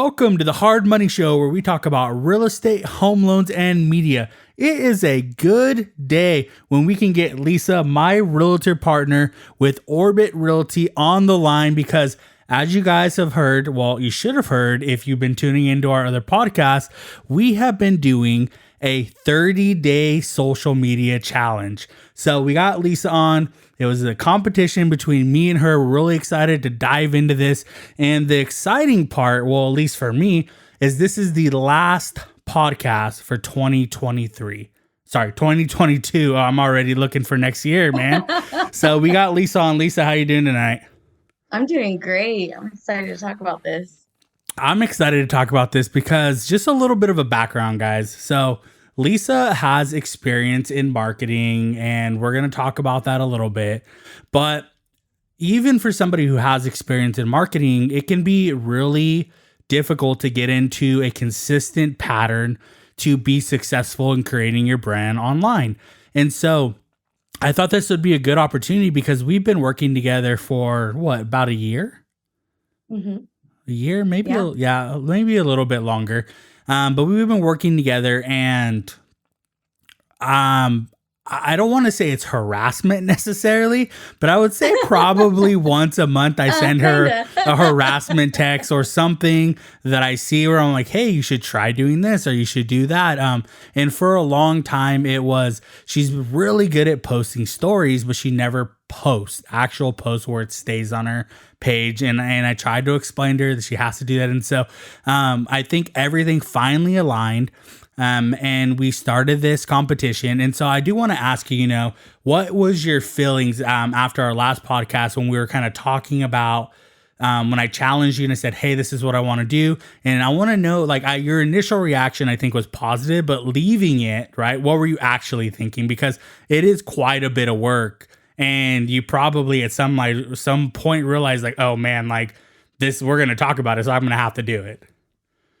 Welcome to the Hard Money Show, where we talk about real estate, home loans, and media. It is a good day when we can get Lisa, my realtor partner with Orbit Realty, on the line because, as you guys have heard, well, you should have heard if you've been tuning into our other podcasts, we have been doing a 30-day social media challenge. So we got Lisa on. It was a competition between me and her. We're really excited to dive into this. And the exciting part, well, at least for me, is this is the last podcast for 2023. Sorry, 2022. I'm already looking for next year, man. So we got Lisa on. Lisa, how you doing tonight? I'm doing great. I'm excited to talk about this. I'm excited to talk about this because just a little bit of a background, guys. So Lisa has experience in marketing, and we're going to talk about that a little bit. But even for somebody who has experience in marketing, it can be really difficult to get into a consistent pattern to be successful in creating your brand online. And so I thought this would be a good opportunity because we've been working together for about a year? Mm-hmm. A year, maybe, maybe a little bit longer. But we've been working together, and I don't want to say it's harassment necessarily, but I would say probably once a month I send her a harassment text or something that I see where I'm like, hey, you should try doing this or you should do that. And for a long time she's really good at posting stories, but she never posts actual posts where it stays on her page. And I tried to explain to her that she has to do that. And so I think everything finally aligned. And we started this competition. And so I do want to ask you, what was your feelings after our last podcast when we were kind of talking about when I challenged you and I said, hey, this is what I want to do. And I want to know, your initial reaction, I think, was positive, but leaving it, right? What were you actually thinking? Because it is quite a bit of work. And you probably at some point realized oh man, this, we're going to talk about it. So I'm going to have to do it.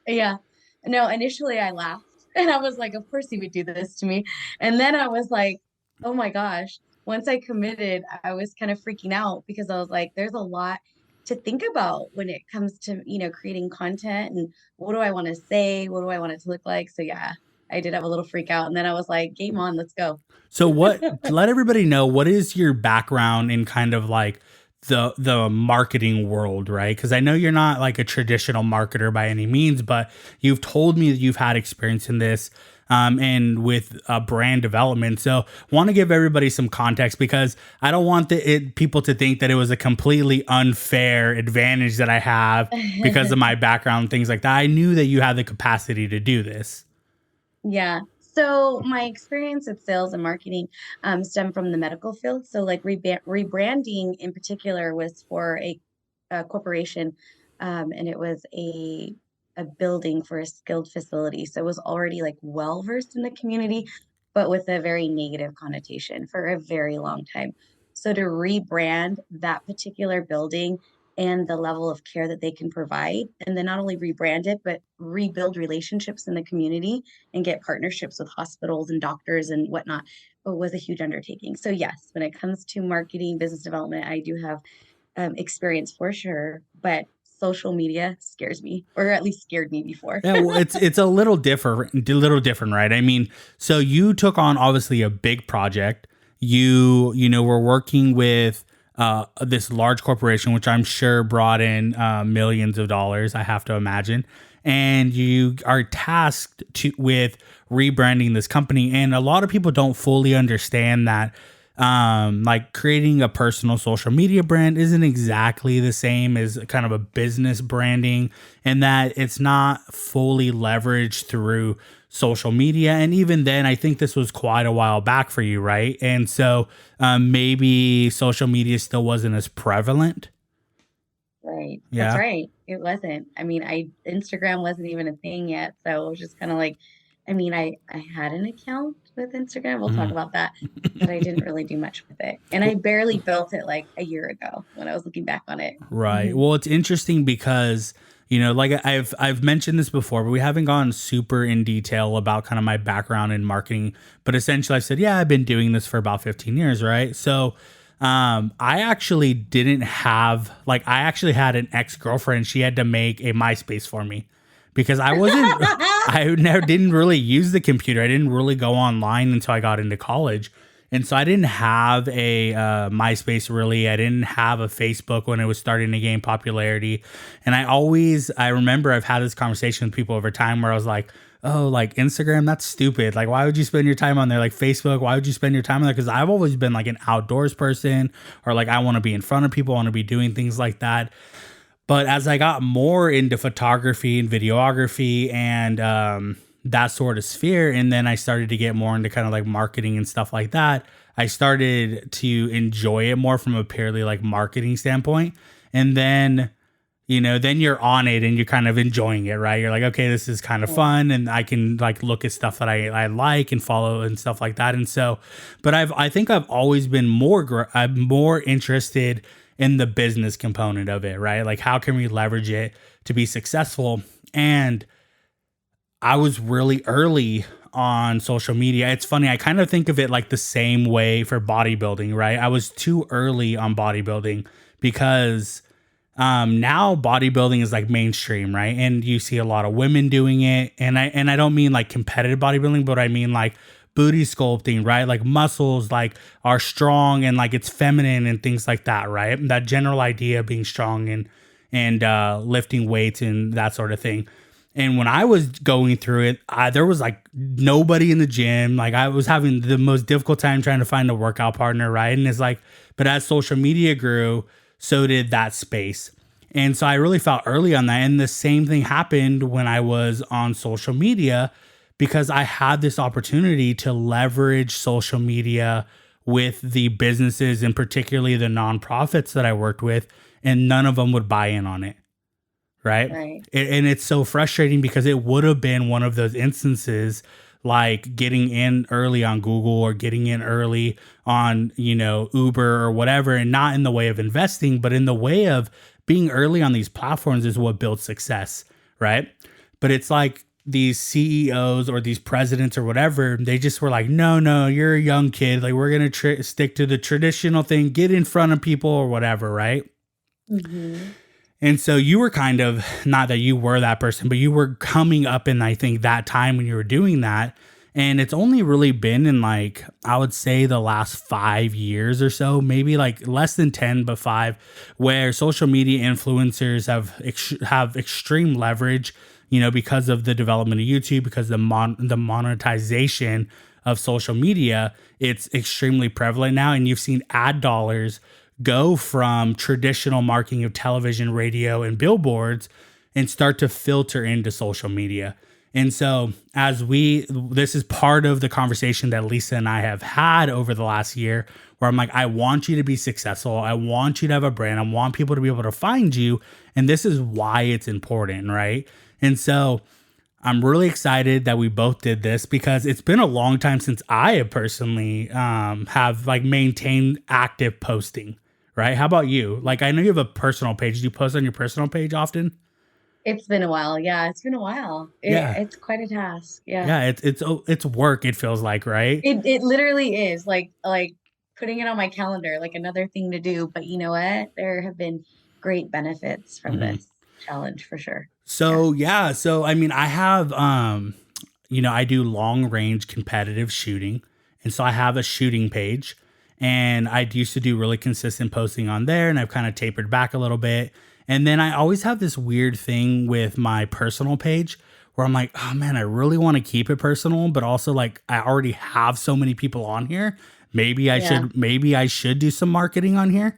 Yeah. No, initially I laughed. And I was like, of course he would do this to me. And then I was like, oh my gosh. Once I committed, I was kind of freaking out because I was like, there's a lot to think about when it comes to, creating content and what do I want to say? What do I want it to look like? So yeah, I did have a little freak out. And then I was like, game on, let's go. So let everybody know, what is your background in kind of the marketing world, right? Because I know you're not like a traditional marketer by any means, but you've told me that you've had experience in this and with brand development. So want to give everybody some context because I don't want people to think that it was a completely unfair advantage that I have because of my background and things like that. I knew that you had the capacity to do this. Yeah. So my experience with sales and marketing stemmed from the medical field. So rebranding in particular was for a corporation, and it was a building for a skilled facility. So it was already well versed in the community, but with a very negative connotation for a very long time. So to rebrand that particular building and the level of care that they can provide, and then not only rebrand it, but rebuild relationships in the community and get partnerships with hospitals and doctors and whatnot, it was a huge undertaking. So yes, when it comes to marketing, business development, I do have experience for sure, but social media scares me, or at least scared me before. Yeah, well, it's a little different, right? I mean, so you took on obviously a big project. You were working with this large corporation, which I'm sure brought in millions of dollars, I have to imagine. And you are tasked with rebranding this company. And a lot of people don't fully understand that creating a personal social media brand isn't exactly the same as kind of a business branding, and that it's not fully leveraged through social media. And even then, I think this was quite a while back for you, right? And so maybe social media still wasn't as prevalent. Right. Yeah. That's right. It wasn't. I mean, Instagram wasn't even a thing yet. So it was just kind of I had an account with Instagram. We'll talk about that, but I didn't really do much with it. And I barely built it a year ago when I was looking back on it. Right. Well, it's interesting because, I've mentioned this before, but we haven't gone super in detail about kind of my background in marketing. But essentially I said, yeah, I've been doing this for about 15 years. Right. So I actually didn't have, like, I actually had an ex-girlfriend. She had to make a MySpace for me because I wasn't, I never didn't really use the computer. I didn't really go online until I got into college. And so I didn't have a MySpace really. I didn't have a Facebook when it was starting to gain popularity. And I remember I've had this conversation with people over time where I was like, oh, like Instagram, that's stupid. Like, why would you spend your time on there? Like Facebook, why would you spend your time on there? Because I've always been like an outdoors person, or like I want to be in front of people, I want to be doing things like that. But as I got more into photography and videography and that sort of sphere, and then I started to get more into kind of like marketing and stuff like that, I started to enjoy it more from a purely like marketing standpoint. And then, then you're on it and you're kind of enjoying it, right? You're like, okay, this is kind of fun, and I can like look at stuff that I like and follow and stuff like that. And so, but I think I've always been I'm more interested in the business component of it, right? Like, how can we leverage it to be successful? And I was really early on social media. It's funny, I kind of think of it like the same way for bodybuilding, right? I was too early on bodybuilding because now bodybuilding is like mainstream, right? And you see a lot of women doing it. And I don't mean like competitive bodybuilding, but I mean like booty sculpting, right? Like muscles like are strong and like it's feminine and things like that, right? That general idea of being strong and lifting weights and that sort of thing. And when I was going through it, there was like nobody in the gym. Like, I was having the most difficult time trying to find a workout partner, right? And it's like, but as social media grew, so did that space. And so I really felt early on that. And the same thing happened when I was on social media, because I had this opportunity to leverage social media with the businesses and particularly the nonprofits that I worked with, and none of them would buy in on it. Right. And it's so frustrating because it would have been one of those instances like getting in early on Google or getting in early on, Uber or whatever, and not in the way of investing, but in the way of being early on these platforms is what builds success. Right. But it's like these CEOs or these presidents or whatever, they just were like, no, you're a young kid. Like, we're going to stick to the traditional thing, get in front of people or whatever. Right. Mm-hmm. And so you were kind of, not that you were that person, but you were coming up in, I think, that time when you were doing that. And it's only really been in like, I would say the last 5 years or so, maybe like less than 10, but 5, where social media influencers have extreme leverage, because of the development of YouTube, because the monetization of social media, it's extremely prevalent now. And you've seen ad dollars go from traditional marketing of television, radio, and billboards and start to filter into social media. And so this is part of the conversation that Lisa and I have had over the last year, where I'm like, I want you to be successful. I want you to have a brand. I want people to be able to find you. And this is why it's important, right? And so I'm really excited that we both did this, because it's been a long time since I have personally have like maintained active posting. Right? How about you? Like, I know you have a personal page. Do you post on your personal page often? It's been a while. Yeah, it's been a while. It's quite a task. Yeah. Yeah, it's work, it feels like, right? It literally is like putting it on my calendar, like another thing to do. But you know what? There have been great benefits from this challenge for sure. So I mean, I have I do long range competitive shooting. And so I have a shooting page. And I used to do really consistent posting on there, and I've kind of tapered back a little bit. And then I always have this weird thing with my personal page where I'm like, oh man, I really want to keep it personal, but also like I already have so many people on here. Maybe I should do some marketing on here.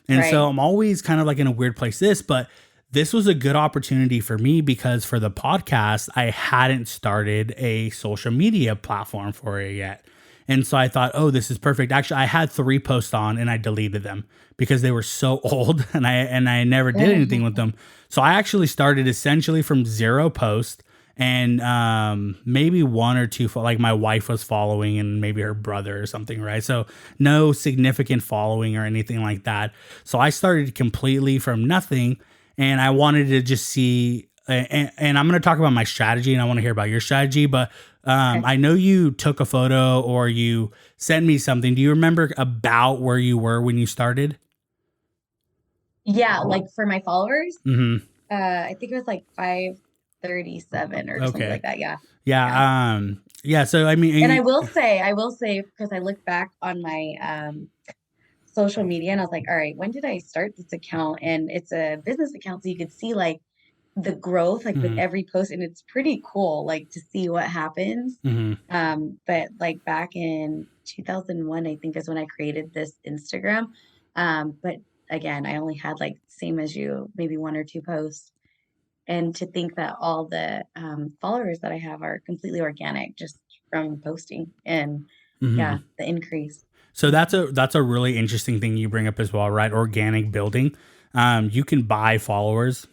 And so I'm always kind of like in a weird place but this was a good opportunity for me, because for the podcast, I hadn't started a social media platform for it yet. And so I thought, oh, this is perfect. Actually, I had 3 posts on and I deleted them because they were so old and I never did anything with them. So I actually started essentially from 0 posts and maybe 1 or 2, like my wife was following and maybe her brother or something, right? So no significant following or anything like that. So I started completely from nothing, and I wanted to just see, and I'm going to talk about my strategy and I want to hear about your strategy, but Okay. I know you took a photo or you sent me something. Do you remember about where you were when you started? Yeah, like for my followers, Mm-hmm. I think it was like 537 or something Okay. like that. Yeah. Yeah. Yeah. Yeah. So I And mean, I will say, because I look back on my social media and I was like, all right, when did I start this account? And it's a business account, so you could see like the growth like with mm-hmm, every post, and it's pretty cool like to see what happens. mm-hmm, But like back in 2001, I think is when I created this Instagram. But again, I only had like same as you, maybe one or two posts. And to think that all the followers that I have are completely organic just from posting and mm-hmm. yeah, the increase. So Mhm. that's a really interesting thing you bring up as well, right? Organic building. You can buy followers.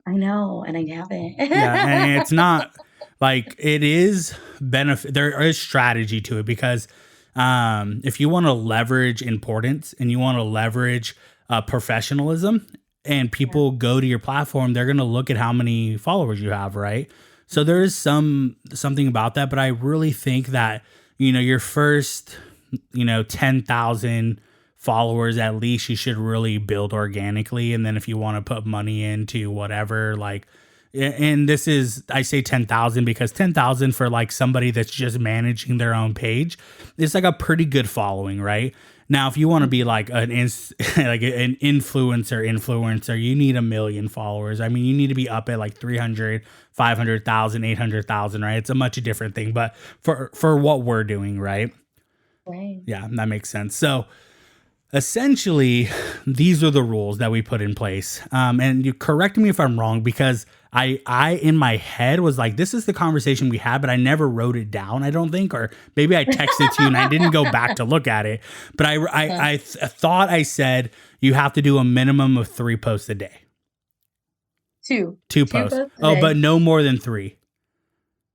I know, and I haven't. Yeah, and it's not like it is benefit. There is strategy to it because if you want to leverage importance and you want to leverage professionalism, and Yeah. people go to your platform, they're going to look at how many followers you have, right? So there is something about that, but I really think that your first 10,000 followers at least you should really build organically, and then if you want to put money into whatever, like, and this is, I say 10,000 because 10,000 for like somebody that's just managing their own page is like a pretty good following, right? Now, if you want to be like like an influencer, you need 1 million followers. I mean, you need to be up at like 300, 500,000, 800,000, right? It's a much different thing, but for what we're doing, right? Right. Yeah, that makes sense. So essentially, these are the rules that we put in place. And you correct me if I'm wrong, because I in my head was like, this is the conversation we had, but I never wrote it down, I don't think, or maybe I texted to you and I didn't go back to look at it. But thought I said you have to do a minimum of 3 posts a day. Two. Two Two posts. posts a Oh, day. but no more than three.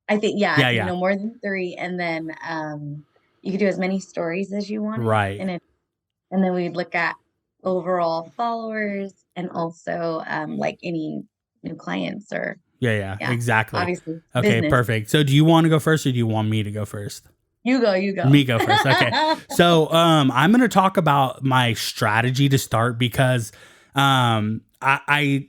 I Yeah, think yeah. no more than three. And then you could do as many stories as you wanted Right. in it. And then we'd look at overall followers and also like any new clients or Yeah, yeah, yeah, exactly. obviously Okay, business. perfect. So do you want to go first or do you want me to go first? You go. Me go first. Okay. So I'm gonna talk about my strategy to start because I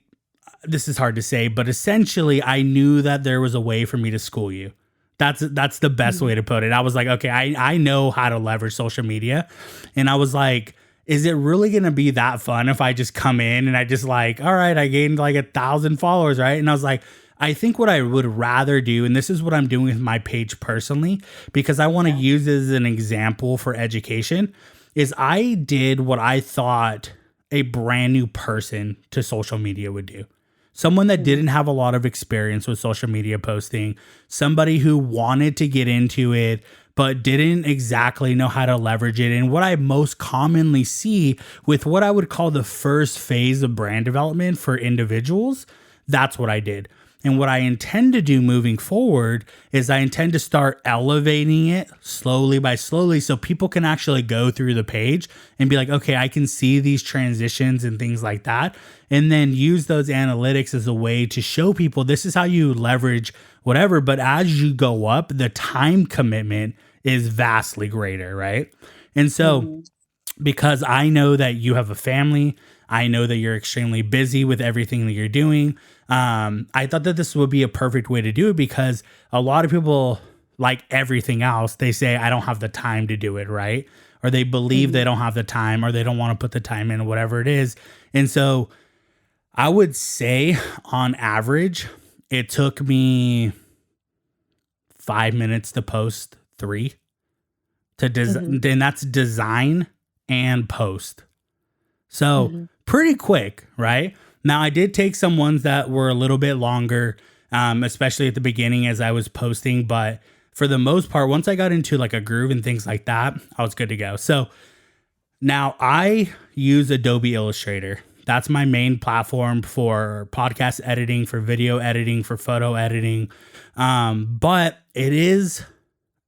this is hard to say, but essentially I knew that there was a way for me to school you. That's the best way Mhm. to put it. I was like, okay, I know how to leverage social media. And I was like, is it really gonna be that fun if I just come in and I just like, all right, I gained like 1,000 followers, right? And I was like, I think what I would rather do, and this is what I'm doing with my page personally, because I want to Yeah. use it as an example for education, is I did what I thought a brand new person to social media would do. Someone that Mhm. didn't have a lot of experience with social media posting, somebody who wanted to get into it, but didn't exactly know how to leverage it. And what I most commonly see with what I would call the first phase of brand development for individuals, that's what I did. And what I intend to do moving forward is I intend to start elevating it slowly by slowly so people can actually go through the page and be like, okay, I can see these transitions and things like that. And then use those analytics as a way to show people this is how you leverage whatever. But as you go up, the time commitment is vastly greater, right? And so, Mhm. because I know that you have a family. I know that you're extremely busy with everything that you're doing. I thought that this would be a perfect way to do it because a lot of people, like everything else, they say, I don't have the time to do it, right? Or they believe they Mhm. don't have the time or they don't want to put the time in, whatever it is. And so I would say on average, it took me 5 minutes to post three to Mhm. then that's design and post. So Mhm. pretty quick, right? Now I did take some ones that were a little bit longer, especially at the beginning as I was posting. But for the most part, once I got into like a groove and things like that, I was good to go. So now I use Adobe Illustrator. That's my main platform for podcast editing, for video editing, for photo editing. But it is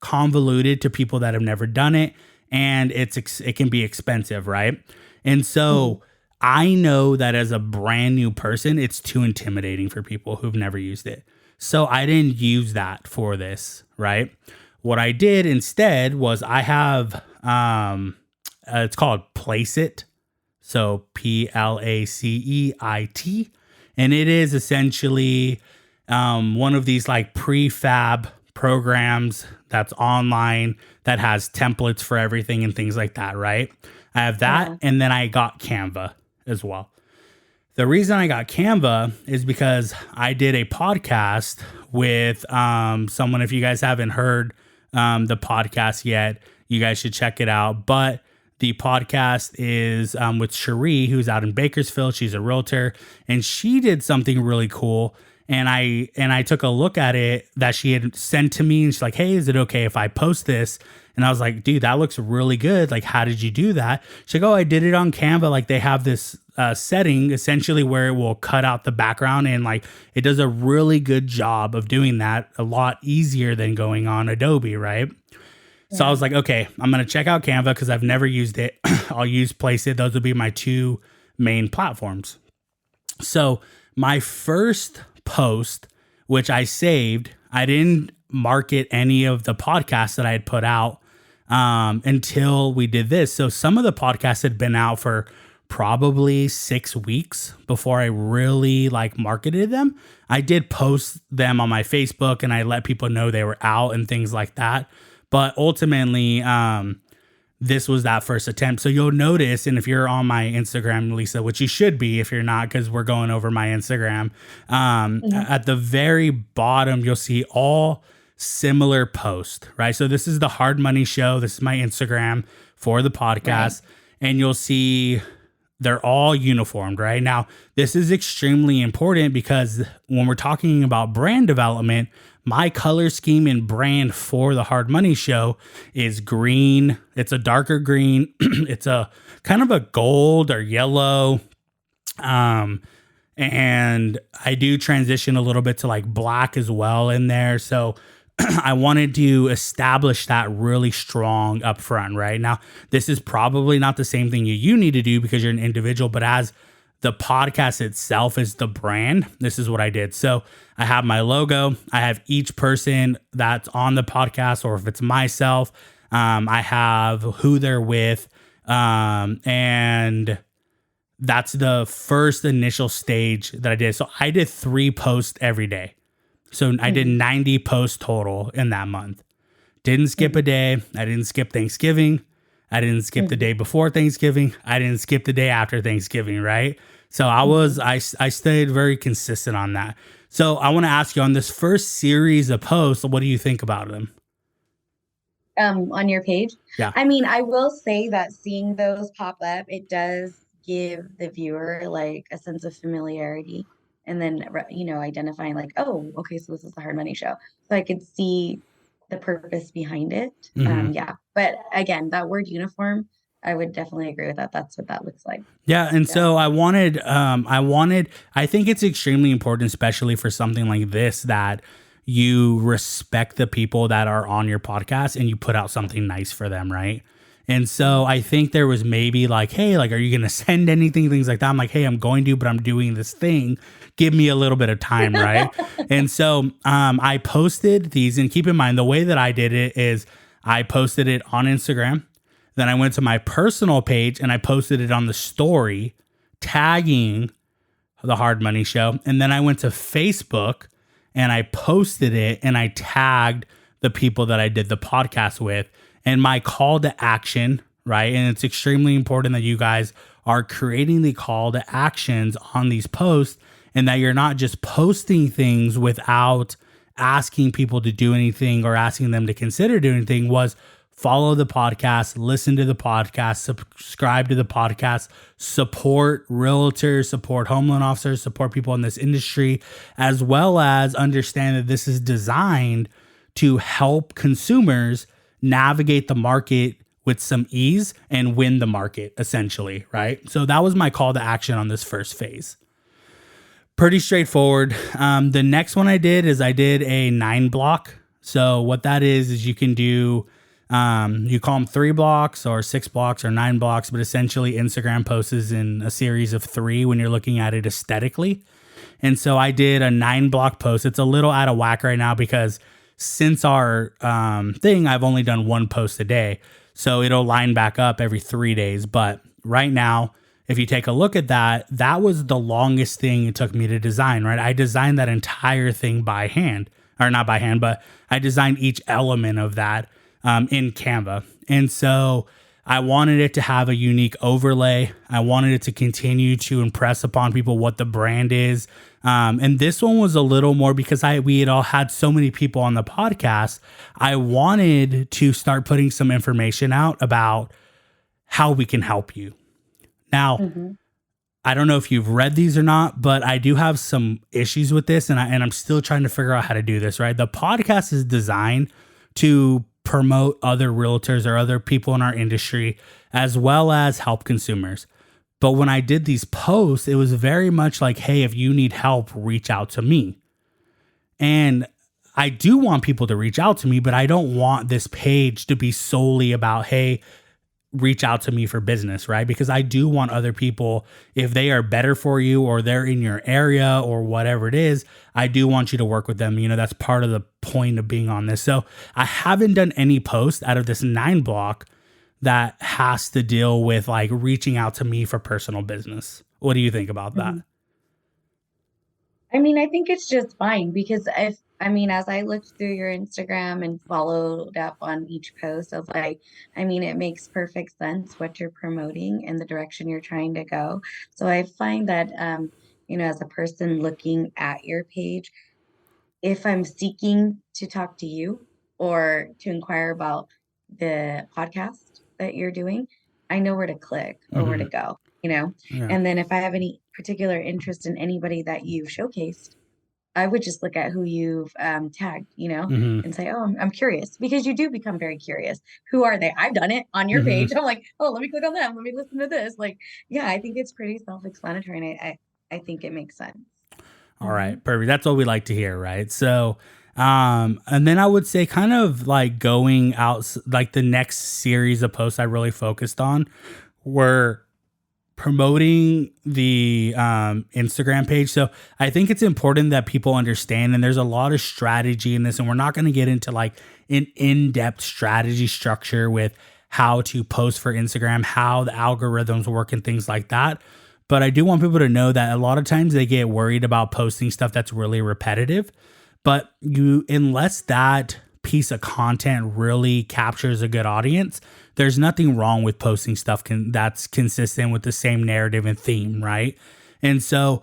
convoluted to people that have never done it, and it can be expensive, right? And Mhm. so I know that as a brand new person, it's too intimidating for people who've never used it. So I didn't use that for this. right? What I did instead was I have, it's called Placeit. So Placeit. And it is essentially one of these like prefab programs that's online that has templates for everything and things like that, right? I have that. Yeah. And then I got Canva as well. The reason I got Canva is because I did a podcast with someone. If you guys haven't heard the podcast yet, you guys should check it out. But the podcast is with Cherie, who's out in Bakersfield. She's a realtor, and she did something really cool. And I took a look at it that she had sent to me, and she's like, "Hey, is it okay if I post this?" And I was like, "Dude, that looks really good. Like, how did you do that?" She's like, "Oh, I did it on Canva. Like, they have this setting essentially where it will cut out the background, and like it does a really good job of doing that. A lot easier than going on Adobe, right?" So I was like, okay, I'm going to check out Canva because I've never used it. I'll use Placeit. Those will be my two main platforms. So my first post, which I saved, I didn't market any of the podcasts that I had put out until we did this. So some of the podcasts had been out for probably 6 weeks before I really like marketed them. I did post them on my Facebook and I let people know they were out and things like that. But ultimately, this was that first attempt. So you'll notice, and if you're on my Instagram, Lisa, which you should be if you're not, because we're going over my Instagram, at the very bottom, you'll see all similar posts, right? So this is the Hard Money Show. This is my Instagram for the podcast. Right. And you'll see they're all uniformed, right? Now, this is extremely important because when we're talking about brand development, my color scheme and brand for the Hard Money Show is green. It's a darker green. It's a kind of a gold or yellow. And I do transition a little bit to like black as well in there. So I wanted to establish that really strong up front, right? Now, this is probably not the same thing you need to do because you're an individual, but as the podcast itself is the brand, this is what I did. So I have my logo. I have each person that's on the podcast, or if it's myself, I have who they're with. And that's the first initial stage that I did. So I did 3 posts every day. So I did 90 posts total in that month. Didn't skip a day. I didn't skip Thanksgiving. I didn't skip the day before Thanksgiving. I didn't skip the day after Thanksgiving, right? So I stayed very consistent on that. So I want to ask you, on this first series of posts, what do you think about them? On your page? Yeah. I mean, I will say that seeing those pop up, it does give the viewer like a sense of familiarity. And then, identifying like, oh, okay, so this is the Hard Money Show. So I could see the purpose behind it. Yeah. But again, that word uniform, I would definitely agree with that. That's what that looks like. Yeah. And so I think it's extremely important, especially for something like this, that you respect the people that are on your podcast and you put out something nice for them, right? And so I think there was maybe like, hey, like, are you going to send anything? Things like that. I'm like, hey, I'm going to, but I'm doing this thing. Give me a little bit of time, right? And so I posted these, and keep in mind, the way that I did it is I posted it on Instagram. Then I went to my personal page and I posted it on the story, tagging the Hard Money Show. And then I went to Facebook and I posted it and I tagged the people that I did the podcast with. And my call to action, right? And it's extremely important that you guys are creating the call to actions on these posts, and that you're not just posting things without asking people to do anything or asking them to consider doing anything. Was follow the podcast, listen to the podcast, subscribe to the podcast, support realtors, support home loan officers, support people in this industry, as well as understand that this is designed to help consumers navigate the market with some ease and win the market, essentially, right? So that was my call to action on this first phase. Pretty straightforward. The next one I did is I did a 9 block. So what that is you can do, you call them 3 blocks or 6 blocks or 9 blocks, but essentially Instagram posts is in a series of 3 when you're looking at it aesthetically. And so I did a 9 block post. It's a little out of whack right now because since our thing, I've only done one post a day. So it'll line back up every 3 days. But right now, if you take a look at that, that was the longest thing it took me to design, right? I designed that entire thing by hand, or not by hand, but I designed each element of that in Canva. And so I wanted it to have a unique overlay. I wanted it to continue to impress upon people what the brand is. And this one was a little more because we had all had so many people on the podcast. I wanted to start putting some information out about how we can help you. Now, I don't know if you've read these or not, but I do have some issues with this, and I'm still trying to figure out how to do this, right? The podcast is designed to promote other realtors or other people in our industry, as well as help consumers. But when I did these posts, it was very much like, hey, if you need help, reach out to me. And I do want people to reach out to me, but I don't want this page to be solely about, hey, reach out to me for business, right? Because I do want other people, if they are better for you or they're in your area or whatever it is, I do want you to work with them. You know, that's part of the point of being on this. So I haven't done any post out of this 9 block that has to deal with like reaching out to me for personal business. What do you think about that? I mean, I think it's just fine because as I looked through your Instagram and followed up on each post, I was like, I mean, it makes perfect sense what you're promoting and the direction you're trying to go. So I find that, as a person looking at your page, if I'm seeking to talk to you or to inquire about the podcast that you're doing, I know where to click or where to go, Yeah. And then if I have any particular interest in anybody that you've showcased, I would just look at who you've tagged, and say, oh, I'm curious, because you do become very curious. Who are they? I've done it on your page. I'm like, oh, let me click on them. Let me listen to this. Like, yeah, I think it's pretty self-explanatory, and I think it makes sense. All right, perfect. That's what we like to hear, right? So, and then I would say kind of like going out, like the next series of posts I really focused on were promoting the Instagram page. So I think it's important that people understand, and there's a lot of strategy in this, and we're not going to get into like an in-depth strategy structure with how to post for Instagram, how the algorithms work and things like that. But I do want people to know that a lot of times they get worried about posting stuff that's really repetitive. But unless that piece of content really captures a good audience, there's nothing wrong with posting stuff that's consistent with the same narrative and theme, right? And so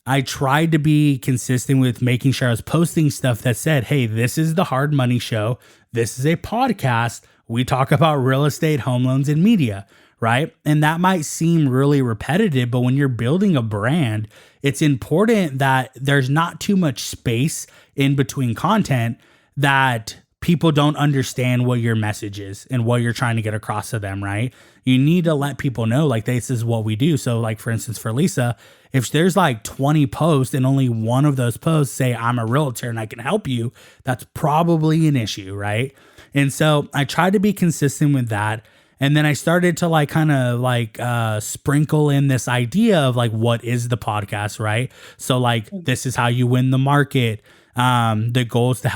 I tried to be consistent with making sure I was posting stuff that said, hey, this is the Hard Money Show. This is a podcast. We talk about real estate, home loans, and media, right? And that might seem really repetitive, but when you're building a brand, it's important that there's not too much space in between content that people don't understand what your message is and what you're trying to get across to them, right? You need to let people know, like, this is what we do. So, like, for instance, for Lisa, if there's like 20 posts and only one of those posts say, I'm a realtor and I can help you, that's probably an issue, right? And so I tried to be consistent with that. And then I started to like kind of like sprinkle in this idea of like, what is the podcast, right? So like, this is how you win the market. The goals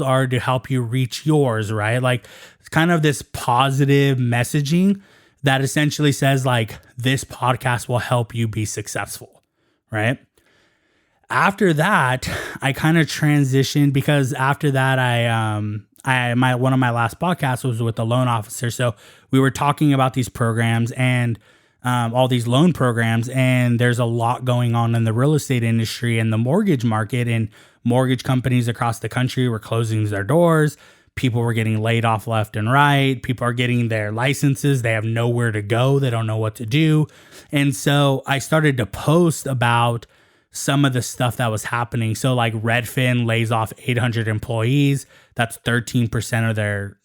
are to help you reach yours, right? Like it's kind of this positive messaging that essentially says like, this podcast will help you be successful, right? After that, I kind of transitioned because after that, one of my last podcasts was with the loan officer. So we were talking about these programs and all these loan programs, and there's a lot going on in the real estate industry and the mortgage market, and mortgage companies across the country were closing their doors. People were getting laid off left and right. People are getting their licenses. They have nowhere to go. They don't know what to do. And so I started to post about some of the stuff that was happening. So like Redfin lays off 800 employees. That's 13% of their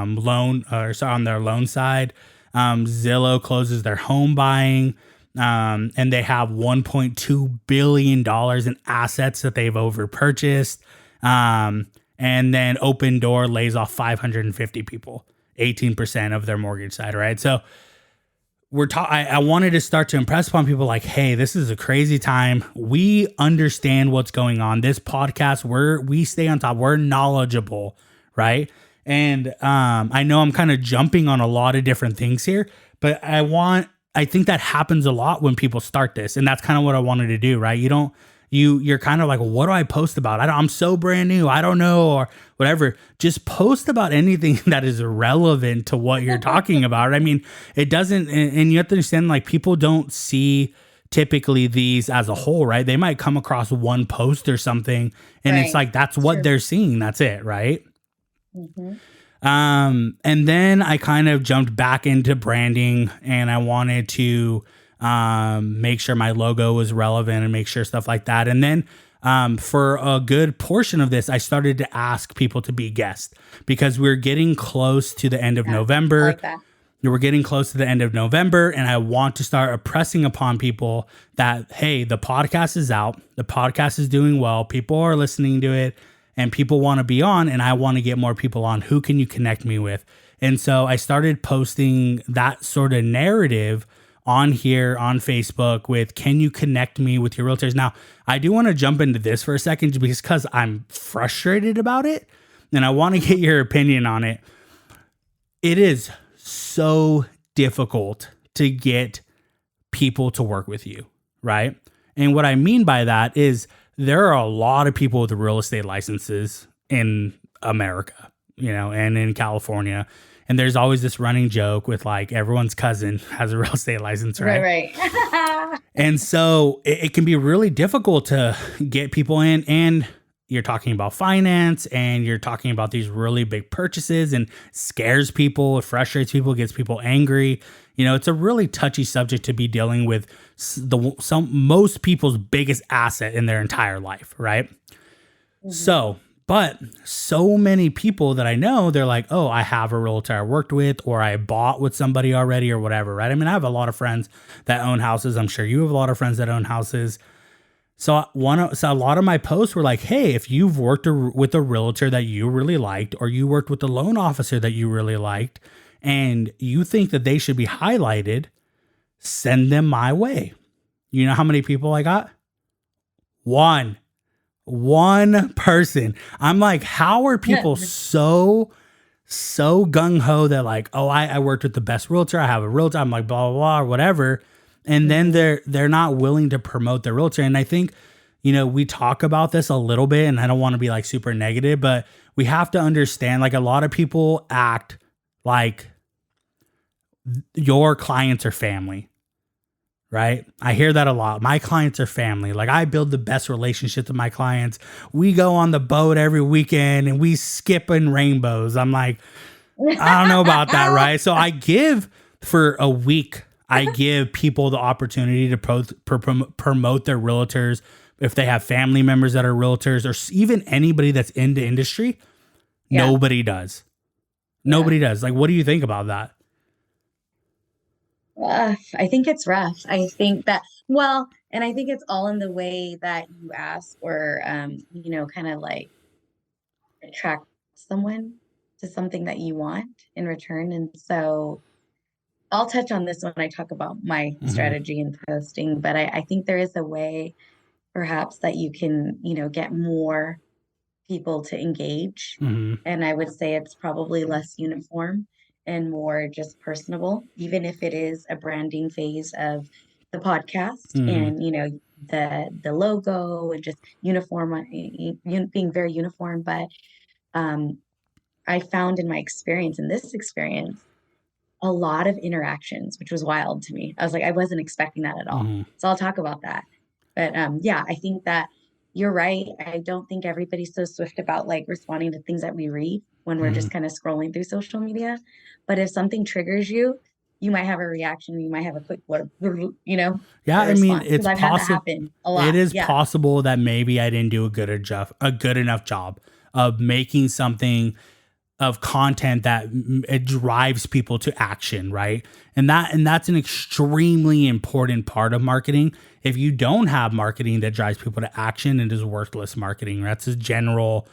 loan, or sorry, on their loan side. Zillow closes their home buying, and they have $1.2 billion in assets that they've overpurchased. And then Open Door lays off 550 people, 18% of their mortgage side, right? So I wanted to start to impress upon people like, hey, this is a crazy time. We understand what's going on. This podcast, we stay on top. We're knowledgeable, right? And I know I'm kind of jumping on a lot of different things here, but I think that happens a lot when people start this, and that's kind of what I wanted to do, right? You're kind of like, what do I post about? I'm so brand new. I don't know, or whatever. Just post about anything that is relevant to what you're talking about. I mean, it doesn't, and you have to understand, like, people don't see typically these as a whole, right? They might come across one post or something, and it's like, that's what they're seeing. That's it, right? Mm-hmm. And then I kind of jumped back into branding, and I wanted to make sure my logo was relevant and make sure stuff like that. And then for a good portion of this, I started to ask people to be guests because we're getting close to the end of November. I like that. We're getting close to the end of November, and I want to start impressing upon people that, hey, the podcast is out. The podcast is doing well. People are listening to it, and people want to be on, and I want to get more people on. Who can you connect me with? And so I started posting that sort of narrative on here on Facebook with, can you connect me with your realtors? Now, I do want to jump into this for a second because I'm frustrated about it, and I want to get your opinion on it. It is so difficult to get people to work with you, right? And what I mean by that is there are a lot of people with real estate licenses in America, and in California. And there's always this running joke with, like, everyone's cousin has a real estate license, right? Right. And so it can be really difficult to get people in, and you're talking about finance, and you're talking about these really big purchases, and scares people, it frustrates people, gets people angry. It's a really touchy subject to be dealing with most people's biggest asset in their entire life, right? Mm-hmm. But so many people that I know, they're like, oh, I have a realtor I worked with, or I bought with somebody already, or whatever, right? I mean, I have a lot of friends that own houses. I'm sure you have a lot of friends that own houses. So a lot of my posts were like, hey, if you've worked with a realtor that you really liked, or you worked with a loan officer that you really liked, and you think that they should be highlighted, send them my way. You know how many people I got? One person. I'm like, how are people so gung-ho that, like, oh, I worked with the best realtor, I have a realtor, I'm like, blah, blah, blah, or whatever. And then they're not willing to promote their realtor. And I think, we talk about this a little bit, and I don't want to be like super negative, but we have to understand, like, a lot of people act like your clients are family, right? I hear that a lot. My clients are family. Like, I build the best relationships with my clients. We go on the boat every weekend, and we skip in rainbows. I'm like, I don't know about that, right? So for a week, I give people the opportunity to promote their realtors. If they have family members that are realtors, or even anybody that's in the industry, nobody does. Nobody does. Like, what do you think about that? I think it's rough. I think that, and I think it's all in the way that you ask, or, kind of like attract someone to something that you want in return. And so I'll touch on this when I talk about my strategy in posting, but I think there is a way perhaps that you can, get more people to engage. Mm-hmm. And I would say it's probably less uniform and more just personable, even if it is a branding phase of the podcast and, the logo and just being very uniform. But I found in this experience, a lot of interactions, which was wild to me. I was like, I wasn't expecting that at all. Mm-hmm. So I'll talk about that. But I think that you're right. I don't think everybody's so swift about, like, responding to things that we read when we're just kind of scrolling through social media. But if something triggers you, you might have a reaction. You might have a quick, Yeah, I mean, it's possible. Had that happen a lot. It is possible that maybe I didn't do a good enough job of making something of content that it drives people to action, right? And that's an extremely important part of marketing. If you don't have marketing that drives people to action, it is worthless marketing. That's a general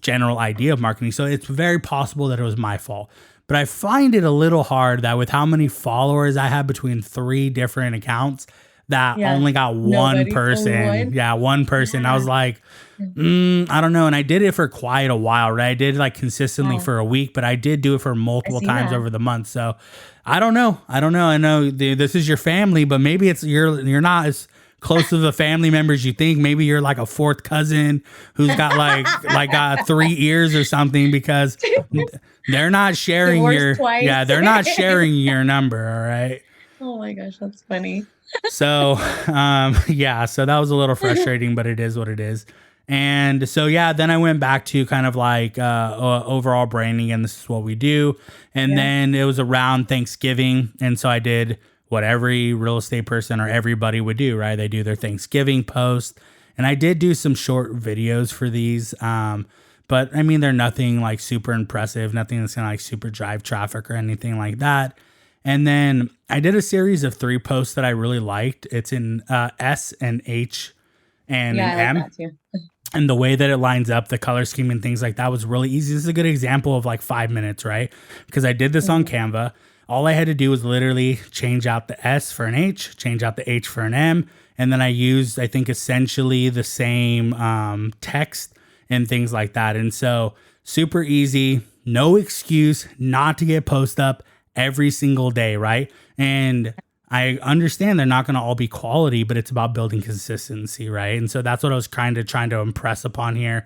idea of marketing. So it's very possible that it was my fault. But I find it a little hard that with how many followers I have between 3 different accounts, that Yeah. only got one Only person. one. Yeah, one person. I Yeah. was like, I don't know. And I did it for quite a while, right? I did like consistently Yeah. for a week, but I did do it for I multiple see times that. over the month. So I don't know. I know this is your family, but maybe you're not as close to the family members you think. Maybe you're like a 4th cousin who's got got 3 ears or something, because they're not sharing Divorced twice. they're not sharing your number. All right. Oh my gosh, that's funny. So, so that was a little frustrating, but it is what it is. And so, then I went back to kind of like overall branding, and this is what we do. And then it was around Thanksgiving. And so I did what every real estate person or everybody would do, right? They do their Thanksgiving post. And I did do some short videos for these. But I mean, they're nothing like super impressive, nothing that's going to like super drive traffic or anything like that. And then I did a series of 3 posts that I really liked. It's in S and H and an M. Like that too. And the way that it lines up, the color scheme and things like that was really easy. This is a good example of like 5 minutes, right? Because I did this on Canva. All I had to do was literally change out the S for an H, change out the H for an M. And then I used, I think, essentially the same text and things like that. And so super easy, no excuse not to get post up every single day, right? And I understand they're not going to all be quality, but it's about building consistency, right? And so that's what I was trying to impress upon here.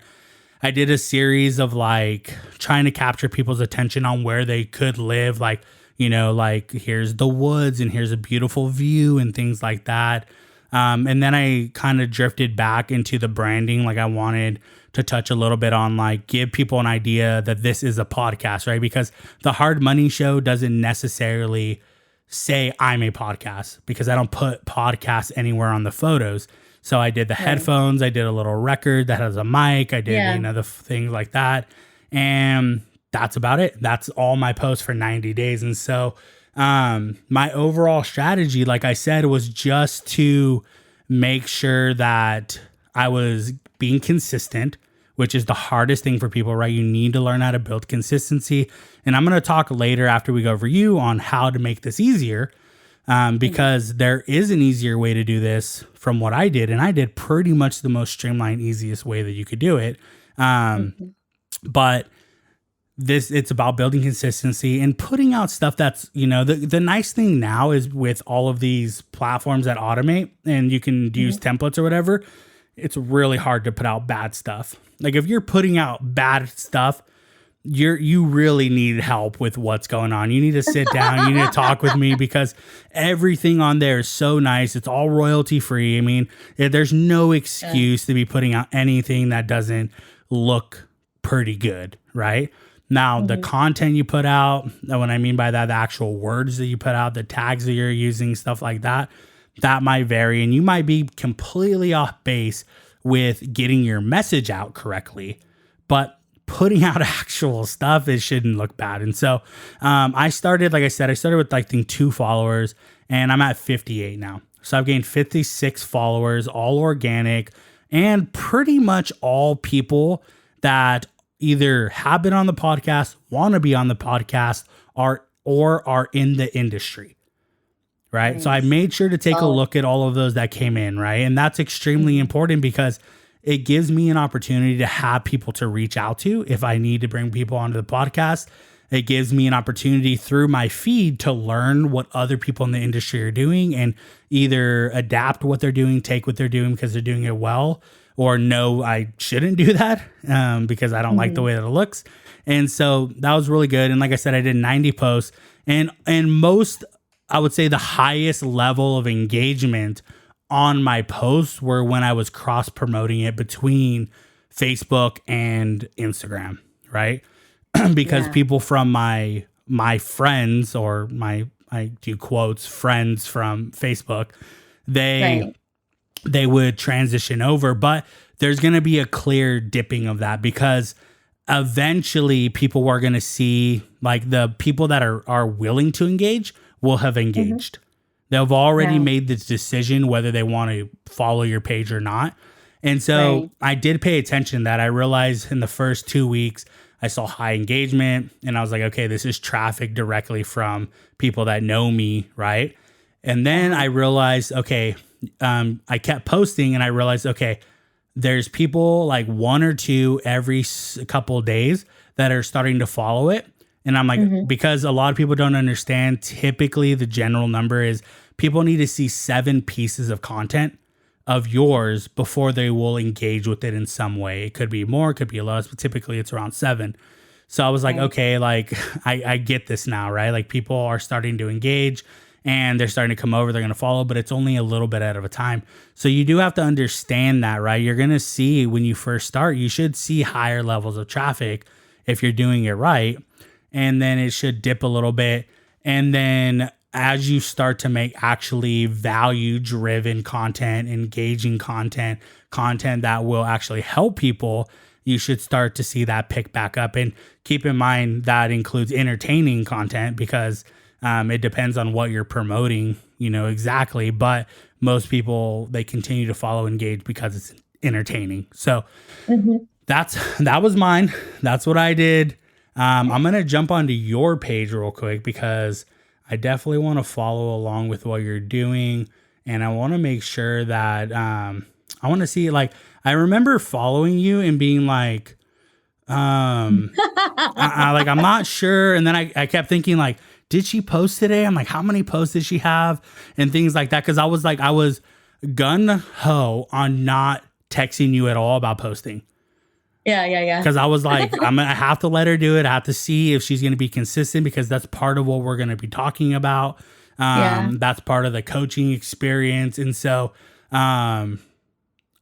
I did a series of like trying to capture people's attention on where they could live, like, like here's the woods and here's a beautiful view and things like that. And then I kind of drifted back into the branding. Like I wanted to touch a little bit on like give people an idea that this is a podcast, right? Because the Hard Money Show doesn't necessarily say I'm a podcast, because I don't put podcast anywhere on the photos. So I did the headphones, I did a little record that has a mic, I did the things like that, and that's about it. That's all my posts for 90 days. And so my overall strategy, like I said, was just to make sure that I was being consistent, which is the hardest thing for people, right? You need to learn how to build consistency. And I'm going to talk later after we go over you on how to make this easier, because there is an easier way to do this from what I did. And I did pretty much the most streamlined, easiest way that you could do it. But it's about building consistency and putting out stuff that's, the nice thing now is with all of these platforms that automate and you can use templates or whatever, it's really hard to put out bad stuff. Like if you're putting out bad stuff, you really need help with what's going on. You need to sit down, you need to talk with me, because everything on there is so nice. It's all royalty free. I mean, there's no excuse to be putting out anything that doesn't look pretty good, right? Now, the content you put out, what I mean by that, the actual words that you put out, the tags that you're using, stuff like that, that might vary. And you might be completely off base with getting your message out correctly, but putting out actual stuff, it shouldn't look bad. And so I started, like I said, with I think 2 followers, and I'm at 58 now. So I've gained 56 followers, all organic, and pretty much all people that either have been on the podcast, want to be on the podcast, or are in the industry, right? Nice. So I made sure to take a look at all of those that came in, right? And that's extremely important, because it gives me an opportunity to have people to reach out to if I need to bring people onto the podcast. It gives me an opportunity through my feed to learn what other people in the industry are doing and either adapt what they're doing, take what they're doing because they're doing it well, or no, I shouldn't do that because I don't like the way that it looks. And so that was really good. And like I said, I did 90 posts, and most, I would say the highest level of engagement on my posts were when I was cross promoting it between Facebook and Instagram, right? Because people from my friends, or I do quotes, friends from Facebook, they would transition over, but there's going to be a clear dipping of that, because eventually people are going to see, like, the people that are willing to engage will have engaged. They've already made this decision whether they want to follow your page or not. And so I did pay attention to that. I realized in the first 2 weeks, I saw high engagement, and I was like, okay, this is traffic directly from people that know me, right? And then I realized, okay, I kept posting, and I realized, okay, there's people like one or two every couple of days that are starting to follow it. And I'm like, because a lot of people don't understand, typically the general number is people need to see 7 pieces of content of yours before they will engage with it in some way. It could be more, it could be less, but typically it's around 7. So I was like, okay, like I get this now, right? Like people are starting to engage and they're starting to come over, they're going to follow, but it's only a little bit at a time. So you do have to understand that, right? You're going to see when you first start, you should see higher levels of traffic if you're doing it right. And then it should dip a little bit. And then as you start to make actually value driven content, engaging content, content that will actually help people, you should start to see that pick back up. And keep in mind that includes entertaining content, because it depends on what you're promoting, exactly. But most people, they continue to follow, engage because it's entertaining. So that was mine. That's what I did. I'm going to jump onto your page real quick because I definitely want to follow along with what you're doing. And I want to make sure that I want to see, like, I remember following you and being like, I'm not sure. And then I kept thinking, like, did she post today? I'm like, how many posts did she have? And things like that. Cause I was gun ho on not texting you at all about posting. Yeah. Cause I was like, I have to let her do it. I have to see if she's going to be consistent, because that's part of what we're going to be talking about. That's part of the coaching experience. And so, I'm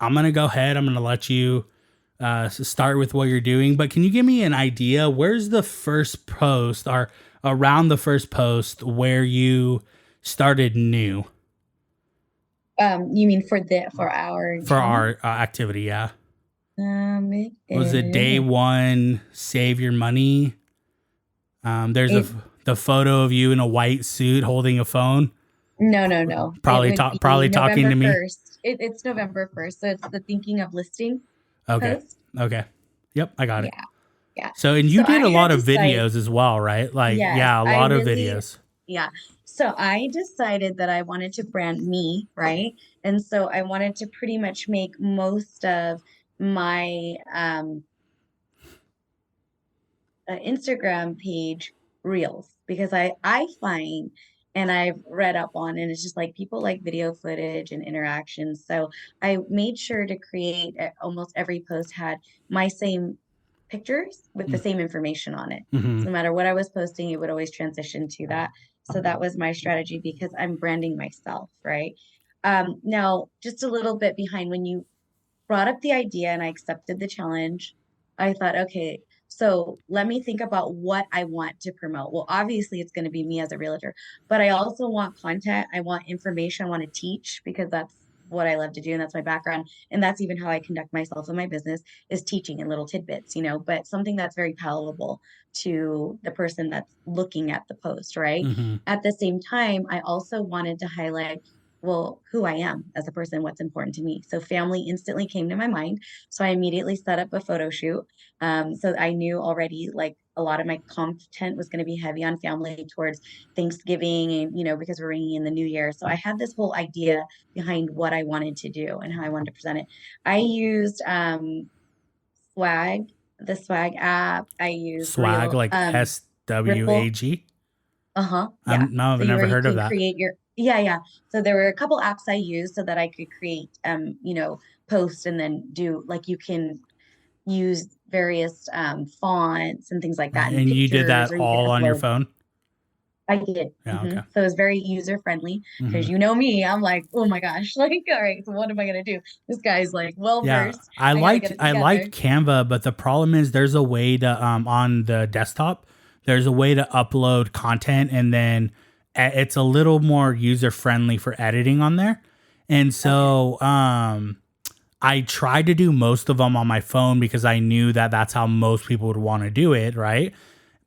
going to go ahead. I'm going to let you start with what you're doing, but can you give me an idea? Where's the first post, or around the first post where you started new? You mean for our activity? Yeah. Was it day 1? Save your money. There's the photo of you in a white suit holding a phone. No. Probably talking to me. 1st. It's November 1st. So it's the thinking of listing. Okay. Post. Okay. Yep. I got it. Yeah. So, and you did a lot of videos as well, right? Like, a lot of videos. Yeah. So I decided that I wanted to brand me, right? And so I wanted to pretty much make most of my Instagram page reels, because I find, and I've read up on, and it's just like people like video footage and interactions. So I made sure to create almost every post had my same pictures with the same information on it. So no matter what I was posting, it would always transition to that. So that was my strategy, because I'm branding myself, right? Now, just a little bit behind, when you brought up the idea and I accepted the challenge, I thought, okay, so let me think about what I want to promote. Well, obviously it's going to be me as a realtor, but I also want content. I want information. I want to teach, because that's what I love to do. And that's my background. And that's even how I conduct myself in my business, is teaching in little tidbits, but something that's very palatable to the person that's looking at the post, right? At the same time, I also wanted to highlight, well, who I am as a person, what's important to me. So family instantly came to my mind. So I immediately set up a photo shoot. So I knew already, like, a lot of my content was going to be heavy on family towards Thanksgiving, and, because we're ringing in the new year. So I had this whole idea behind what I wanted to do and how I wanted to present it. I used Swag, the Swag app. I used Swag, like SWAG. Yeah. I've never heard of that. Create your So there were a couple apps I used so that I could create posts, and then do, like, you can use various fonts and things like that. And you did that all on your phone? I did. Yeah, okay. So it was very user friendly, because you know me, I'm like, oh my gosh, like, all right, so what am I gonna do? This guy's like well versed. I like Canva, but the problem is there's a way to on the desktop, there's a way to upload content, and then it's a little more user friendly for editing on there. And so I tried to do most of them on my phone, because I knew that that's how most people would want to do it, right?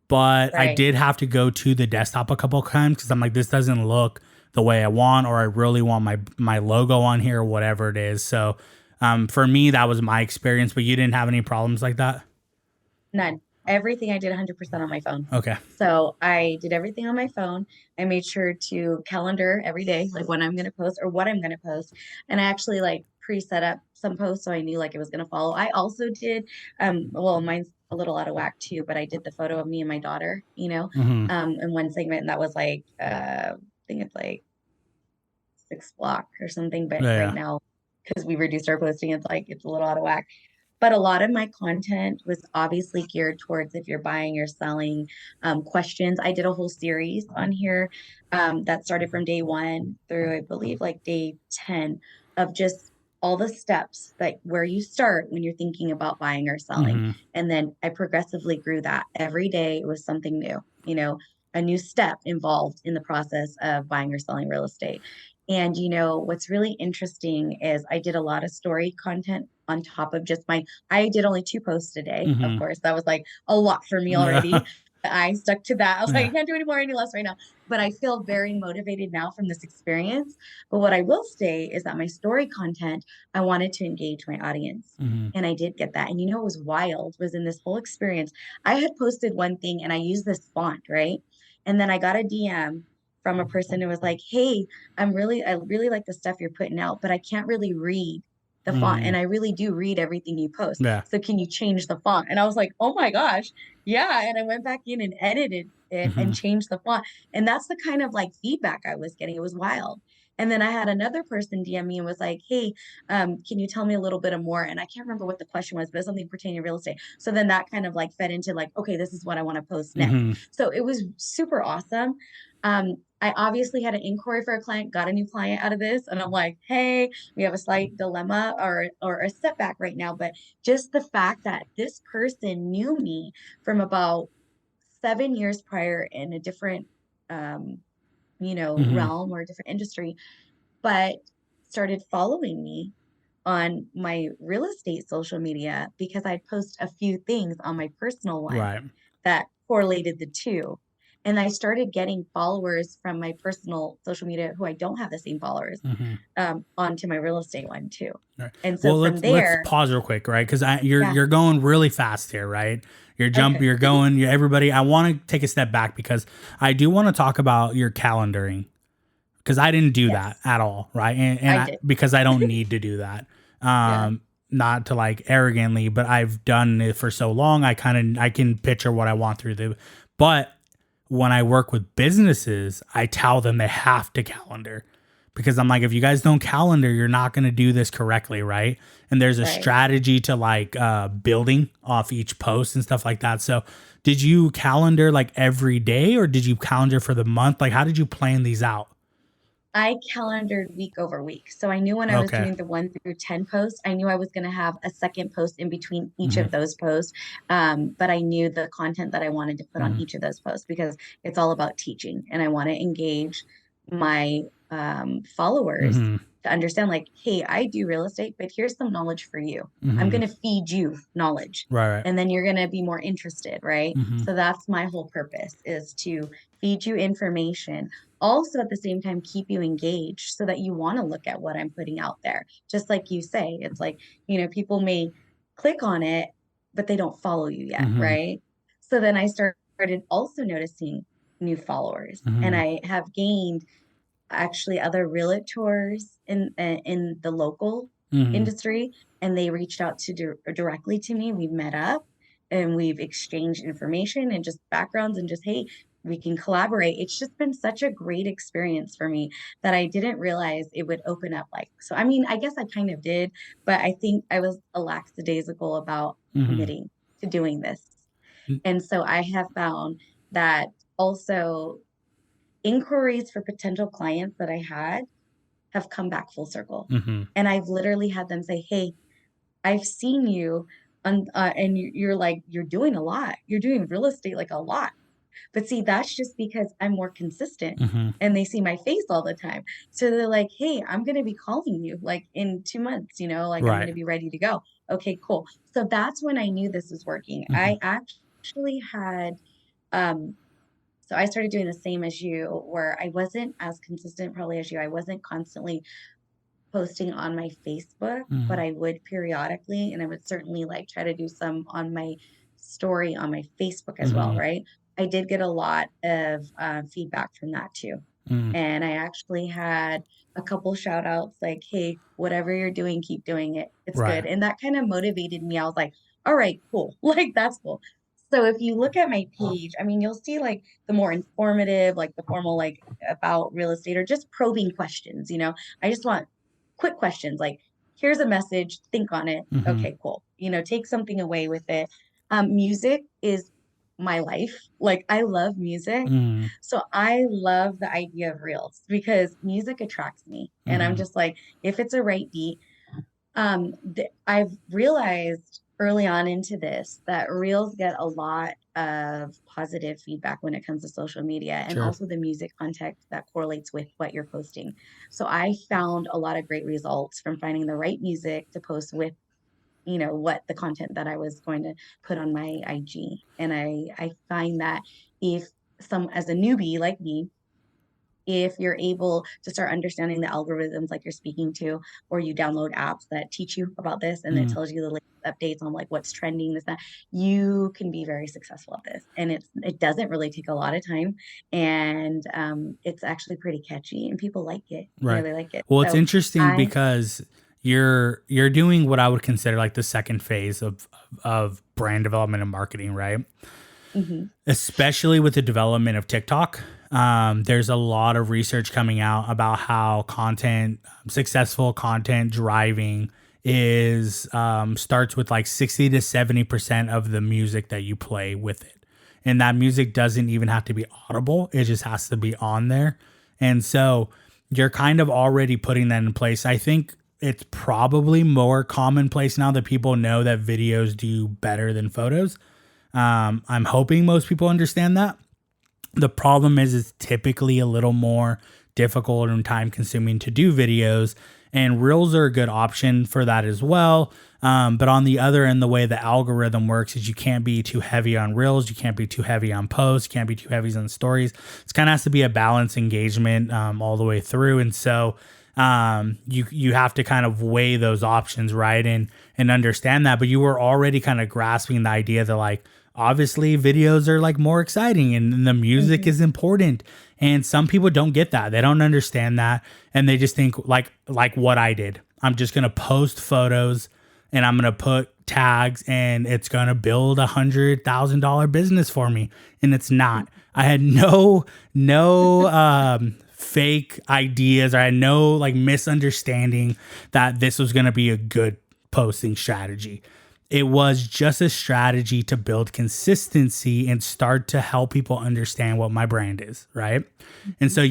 But I did have to go to the desktop a couple of times, because I'm like, this doesn't look the way I want, or I really want my logo on here, or whatever it is. So for me, that was my experience. But you didn't have any problems like that? None. everything I did 100% on my phone. Okay. So I did everything on my phone. I made sure to calendar every day, like when I'm going to post or what I'm going to post. And I actually like pre-set up some posts so I knew like it was going to follow. I also did, well, mine's a little out of whack too, but I did the photo of me and my daughter, Mm-hmm. in one segment, and that was like, I think it's like 6 block or something. But Yeah. right Yeah. now, because we reduced our posting, it's a little out of whack. But a lot of my content was obviously geared towards if you're buying or selling, questions. I did a whole series on here, that started from day one through, I believe, like day 10 of just all the steps that where you start when you're thinking about buying or selling. Mm-hmm. And then I progressively grew that. Every day it was something new, a new step involved in the process of buying or selling real estate. And what's really interesting is I did a lot of story content on top of just I did only 2 posts a day. Of Mm-hmm. course, that was like a lot for me Yeah. already. I stuck to that. I was like, Yeah. I can't do any more, any less right now. But I feel very motivated now from this experience. But what I will say is that my story content, I wanted to engage my audience. Mm-hmm. And I did get that. And what was wild was in this whole experience, I had posted one thing and I used this font, right? And then I got a DM from a person who was like, hey, I really like the stuff you're putting out, but I can't really read the font. Mm-hmm. And I really do read everything you post. Yeah. So can you change the font? And I was like, oh my gosh. Yeah. And I went back in and edited it Mm-hmm. and changed the font. And that's the kind of like feedback I was getting. It was wild. And then I had another person DM me and was like, hey, can you tell me a little bit more? And I can't remember what the question was, but something pertaining to real estate. So then that kind of like fed into like, okay, this is what I want to post next. Mm-hmm. So it was super awesome. I obviously had an inquiry for a client, got a new client out of this, and I'm like, hey, we have a slight dilemma or a setback right now. But just the fact that this person knew me from about 7 years prior in a different um, Mm-hmm. realm or a different industry, but started following me on my real estate social media because I post a few things on my personal one Right. that correlated the two. And I started getting followers from my personal social media who I don't have the same followers, Mm-hmm. onto my real estate one too. Right. And so Well, from let's there, pause real quick, right? Because you're yeah, you're going really fast here, right? okay, You're going. Everybody. I want to take a step back because I do want to talk about your calendaring because I didn't do that yes, at all, right? And I I did. because I don't need to do that. Yeah, Not to like arrogantly, but I've done it for so long. I can picture what I want through the. But when I work with businesses, I tell them they have to calendar because I'm like, if you guys don't calendar, you're not going to do this correctly, right? And there's a right. strategy to like building off each post and stuff like that. So, did you calendar like every day or did you calendar for the month? Like, how did you plan these out? I calendared week over week. So I knew when I was Okay. doing the 1 through 10 posts, I knew I was going to have a second post in between each Hmm. of those posts. But I knew the content that I wanted to put on Hmm. each of those posts because it's all about teaching and I want to engage my followers Hmm. to understand like, hey, I do real estate, but here's some knowledge for you. I'm Hmm. going to feed you knowledge Right. Right. and then you're going to be more interested, right? Hmm. So that's my whole purpose is to feed you information, also at the same time keep you engaged so that you want to look at what I'm putting out there. Just like you say, it's like, people may click on it, but they don't follow you yet, Hmm. right? So then I started also noticing new followers, and Hmm. I have gained actually other realtors in the local Hmm. industry, and they reached out directly to me. We met up and we've exchanged information and just backgrounds and just, hey, we can collaborate. It's just been such a great experience for me that I didn't realize it would open up like so. I mean, I guess I kind of did, but I think I was a lackadaisical about Hmm. committing to doing this. And so I have found that also inquiries for potential clients that I had have come back full circle. Hmm. And I've literally had them say, hey, I've seen you on, and you're like, you're doing a lot. You're doing real estate like a lot. But see, that's just because I'm more consistent Hmm. and they see my face all the time. So they're like, hey, I'm going to be calling you like in 2 months, like I'm going Right. to be ready to go. Okay, cool. So that's when I knew this was working. Hmm. I actually had, um, so I started doing the same as you, where I wasn't as consistent probably as you. I wasn't constantly posting on my Facebook, but Hmm. I would periodically, and I would certainly like try to do some on my story on my Facebook as well, Mm-hmm. right? I did get a lot of feedback from that too. Mm. And I actually had a couple shout outs like, hey, whatever you're doing, keep doing it. It's Right. good. And that kind of motivated me. I was like, all right, cool. Like, that's cool. So if you look at my page, I mean, you'll see like the more informative, like the formal, like about real estate or just probing questions. I just want quick questions like, here's a message, think on it. Mm-hmm. Okay, cool. Take something away with it. Music is my life. Like, I love music. Mm. So I love the idea of reels because music attracts me. And I'm Mm-hmm. just like, if it's a right beat, I've realized early on into this that reels get a lot of positive feedback when it comes to social media and Sure. also the music content that correlates with what you're posting. So I found a lot of great results from finding the right music to post with what the content that I was going to put on my IG. And I find that if some as a newbie like me, if you're able to start understanding the algorithms like you're speaking to, or you download apps that teach you about this and it Mm. tells you the latest updates on like what's trending, this, that, you can be very successful at this. And it doesn't really take a lot of time. And it's actually pretty catchy and people like it. Right. They like it. Well, it's So interesting I because you're doing what I would consider like the second phase of brand development and marketing, right? mhm, Especially with the development of TikTok. There's a lot of research coming out about how successful content driving is starts with like 60 to 70% of the music that you play with it. And that music doesn't even have to be audible, it just has to be on there. And so you're kind of already putting that in place. I think it's probably more commonplace now that people know that videos do better than photos. I'm hoping most people understand that. The problem is it's typically a little more difficult and time consuming to do videos, and reels are a good option for that as well. But on the other end, the way the algorithm works is you can't be too heavy on reels, you can't be too heavy on posts, you can't be too heavy on stories. It's kind of has to be a balanced engagement all the way through, and so you have to kind of weigh those options, right, and understand that. But you were already kind of grasping the idea that like obviously videos are like more exciting and the music mhm, is important, and some people don't get that, they don't understand that, and they just think like what I did, I'm just gonna post photos and I'm gonna put tags and it's gonna build $100,000 business for me, and it's not. I had no fake ideas, or I had no like misunderstanding that this was gonna be a good posting strategy. It was just a strategy to build consistency and start to help people understand what my brand is, right? And so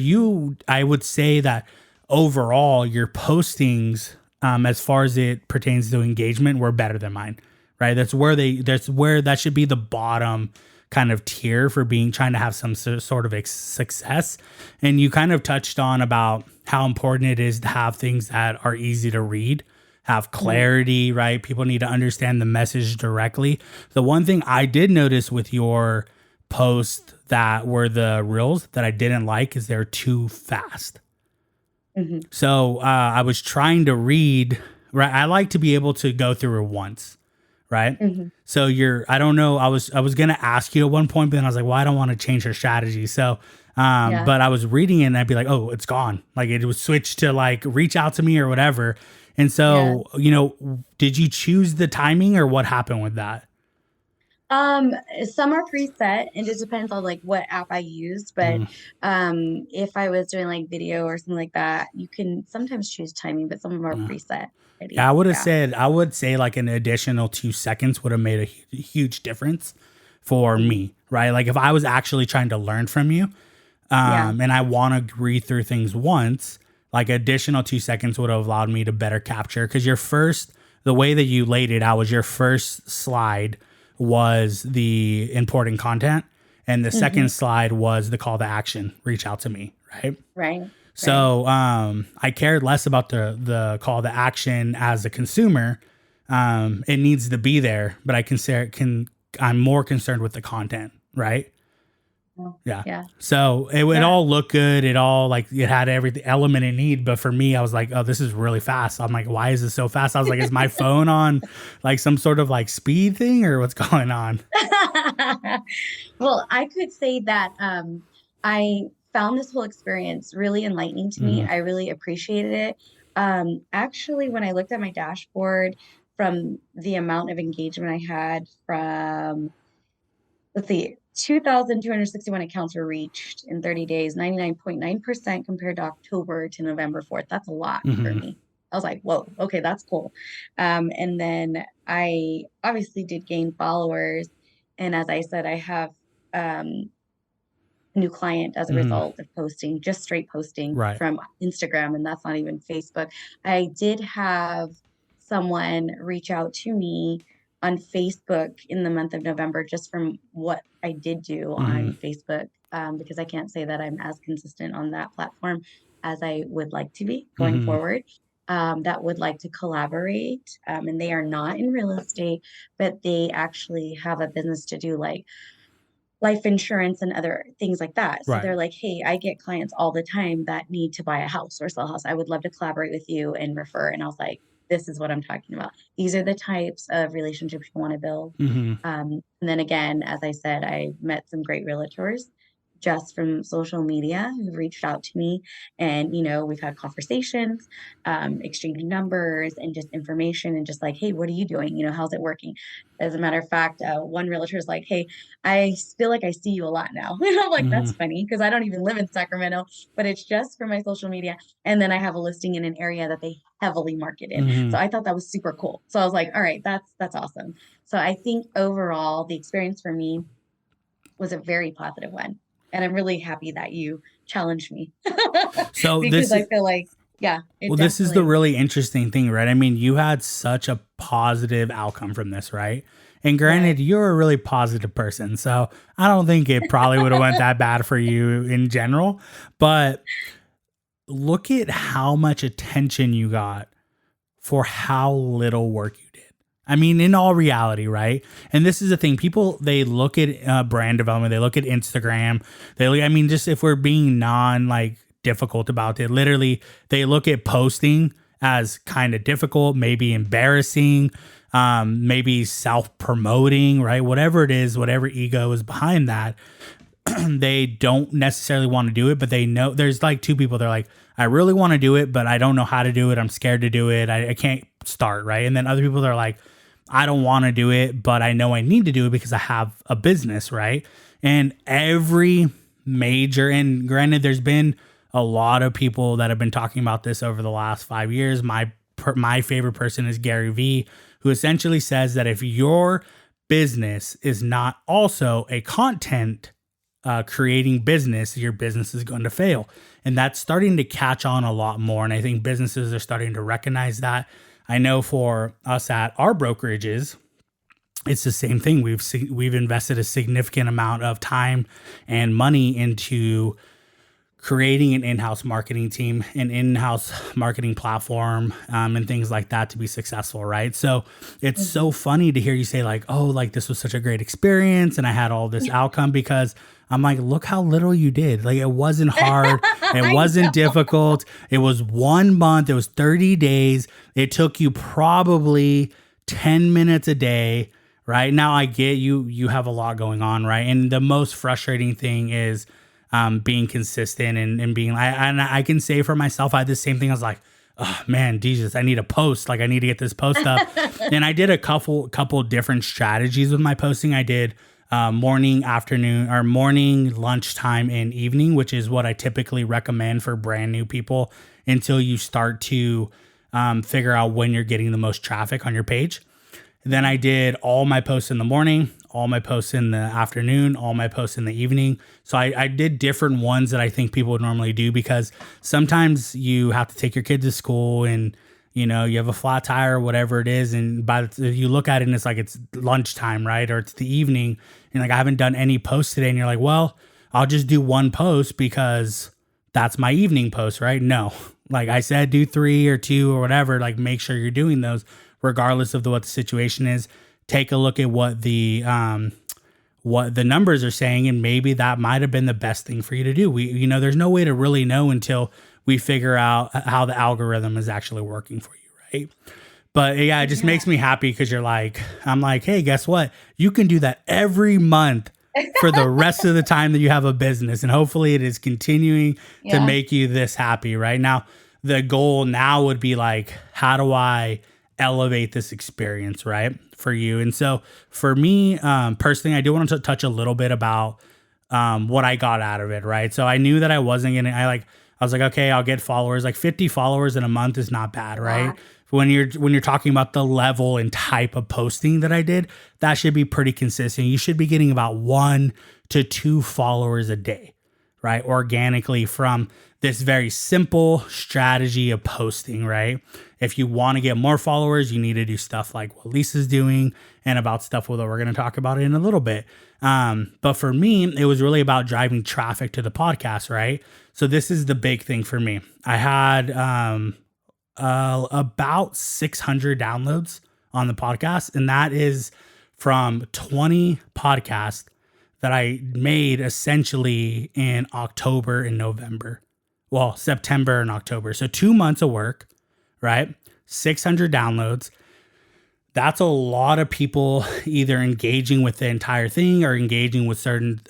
I would say that overall, your postings, as far as it pertains to engagement, were better than mine, right? That's where that should be the bottom kind of tier for trying to have some sort of success. And you kind of touched on about how important it is to have things that are easy to read, have right. clarity, right? People need to understand the message directly. The one thing I did notice with your post that were the reels that I didn't like is they're too fast. Mhm, So I was trying to read, right? I like to be able to go through it once, right? mhm, So I don't know. I was gonna ask you at one point, but then I was like, well, I don't want to change her strategy. So, yeah. but I was reading it and I'd be like, oh, it's gone. Like it was switched to like reach out to me or whatever. And Yeah. so, did you choose the timing or what happened with that? Um, some are preset and it depends on like what app I used, but Mm, if I was doing like video or something like that, you can sometimes choose timing, but some of them are yeah. preset Yeah, already. I would have Yeah. said, I would say like an additional 2 seconds would have made a huge difference for Mhm. me, right? Like if I was actually trying to learn from you, Yeah. and I want to read through things once, like additional 2 seconds would have allowed me to better capture. Because the way that you laid it out was your first slide was the important content, and the Hmm. second slide was the call to action, reach out to me, right? Right. Right. So I cared less about the call to action as a consumer. It needs to be there, but I'm more concerned with the content, right? Oh, Yeah. yeah. So it would Yeah. all look good. It all like it had every element it need. But for me, I was like, oh, this is really fast. I'm like, why is this so fast? I was like, is my phone on like some sort of like speed thing or what's going on? Well, I could say that I found this whole experience really enlightening to me. Hmm. I really appreciated it. Actually, when I looked at my dashboard from the amount of engagement I had from, let's see, 2,261 accounts were reached in 30 days, 99.9% compared to October to November 4th. That's a lot for Hmm. me. I was like, whoa, okay, that's cool. And then I obviously did gain followers. And as I said, I have um, new client as a Hmm. result of posting, just straight posting Right. from Instagram, and that's not even Facebook. I did have someone reach out to me on Facebook in the month of November just from what I did do Hmm. on Facebook, because I can't say that I'm as consistent on that platform as I would like to be going Hmm. forward. That would like to collaborate, and they are not in real estate, but they actually have a business to do like life insurance and other things like that. So Right. they're like, hey, I get clients all the time that need to buy a house or sell a house. I would love to collaborate with you and refer. And I was like, this is what I'm talking about. These are the types of relationships you want to build. Hmm. And then again, as I said, I met some great realtors just from social media who've reached out to me. And, we've had conversations, exchanging numbers and just information and just like, hey, what are you doing? How's it working? As a matter of fact, one realtor is like, hey, I feel like I see you a lot now. And I'm like, Hmm. that's funny because I don't even live in Sacramento, but it's just for my social media. And then I have a listing in an area that they heavily market in. Hmm. So I thought that was super cool. So I was like, all right, that's awesome. So I think overall the experience for me was a very positive one. And I'm really happy that you challenged me So because this I is feel like, yeah, it well, this is the definitely. really interesting thing, right? I mean, you had such a positive outcome from this, right? And Right. granted, you're a really positive person, so I don't think it probably would have went that bad for you in general. But look at how much attention you got for how little work you did. I mean, in all reality, right? And this is the thing: people they look at brand development, they look at Instagram, they look. I mean, just if we're being non like difficult about it, literally, they look at posting as kind of difficult, maybe embarrassing, maybe self promoting, right? Whatever it is, whatever ego is behind that, they don't necessarily want to do it, but they know there's like two people. They're like, I really want to do it, but I don't know how to do it. I'm scared to do it. I can't start. Right. And then other people are like, I don't want to do it, but I know I need to do it because I have a business. Right. And every major, and granted, there's been a lot of people that have been talking about this over the last 5 years. My favorite person is Gary Vee, who essentially says that if your business is not also a content creating business, your business is going to fail. And that's starting to catch on a lot more. And I think businesses are starting to recognize that. I know for us at our brokerages, it's the same thing. We've invested a significant amount of time and money into creating an in-house marketing team, an in-house marketing platform, and things like that to be successful, right? So it's so Mhm. funny to hear you say like, oh, like this was such a great experience and I had all this outcome because I'm like, look how little you did. Like it wasn't hard. It I wasn't know. difficult. It was 1 month. It was 30 days. It took you probably 10 minutes a day. Right now, I get you have a lot going on, right? And the most frustrating thing is being consistent and being and I can say for myself, I had the same thing. I was like, oh man, Jesus, I need a post. Like I need to get this post up. And I did a couple different strategies with my posting. I did morning, afternoon, or morning, lunchtime, and evening, which is what I typically recommend for brand new people until you start to figure out when you're getting the most traffic on your page. Then I did all my posts in the morning, all my posts in the afternoon, all my posts in the evening. So I did different ones that I think people would normally do because sometimes you have to take your kids to school and you have a flat tire or whatever it is. And you look at it and it's like it's lunchtime, right? Or it's the evening. And like I haven't done any posts today. And you're like, well, I'll just do one post because that's my evening post, right? No. Like I said, do 3 or 2 or whatever. Like make sure you're doing those regardless of what the situation is. Take a look at what the numbers are saying, and maybe that might have been the best thing for you to do. There's no way to really know until we figure out how the algorithm is actually working for you, right? But yeah, it just makes me happy because I'm like, hey, guess what? You can do that every month for the rest of the time that you have a business. And hopefully it is continuing to make you this happy. Right now, the goal now would be like, how do I elevate this experience, right, for you? And so for me, personally, I do want to touch a little bit about what I got out of it, right? So I knew that I wasn't going to, I was like, okay, I'll get followers. Like 50 followers in a month is not bad, right? When you're talking about the level and type of posting that I did, that should be pretty consistent. You should be getting about 1 to 2 followers a day, right? Organically from this very simple strategy of posting, right? If you want to get more followers, you need to do stuff like what Lisa's doing and about stuff that we're going to talk about in a little bit. But for me, it was really about driving traffic to the podcast, right? So this is the big thing for me. I had about 600 downloads on the podcast, and that is from 20 podcasts that I made essentially in October and November. Well, September and October. So 2 months of work, right? 600 downloads. That's a lot of people either engaging with the entire thing or engaging with certain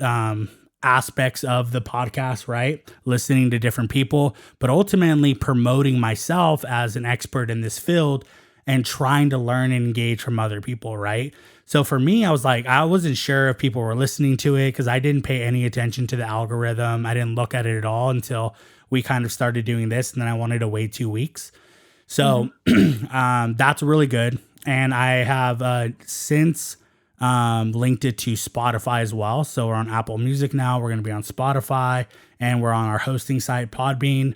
aspects of the podcast, right? Listening to different people, but ultimately promoting myself as an expert in this field and trying to learn and engage from other people, right? So for me, I was like, I wasn't sure if people were listening to it because I didn't pay any attention to the algorithm. I didn't look at it at all until we kind of started doing this, and then I wanted to wait 2 weeks. So that's really good. And I have since linked it to Spotify as well. So we're on Apple Music now. We're going to be on Spotify, and we're on our hosting site, Podbean.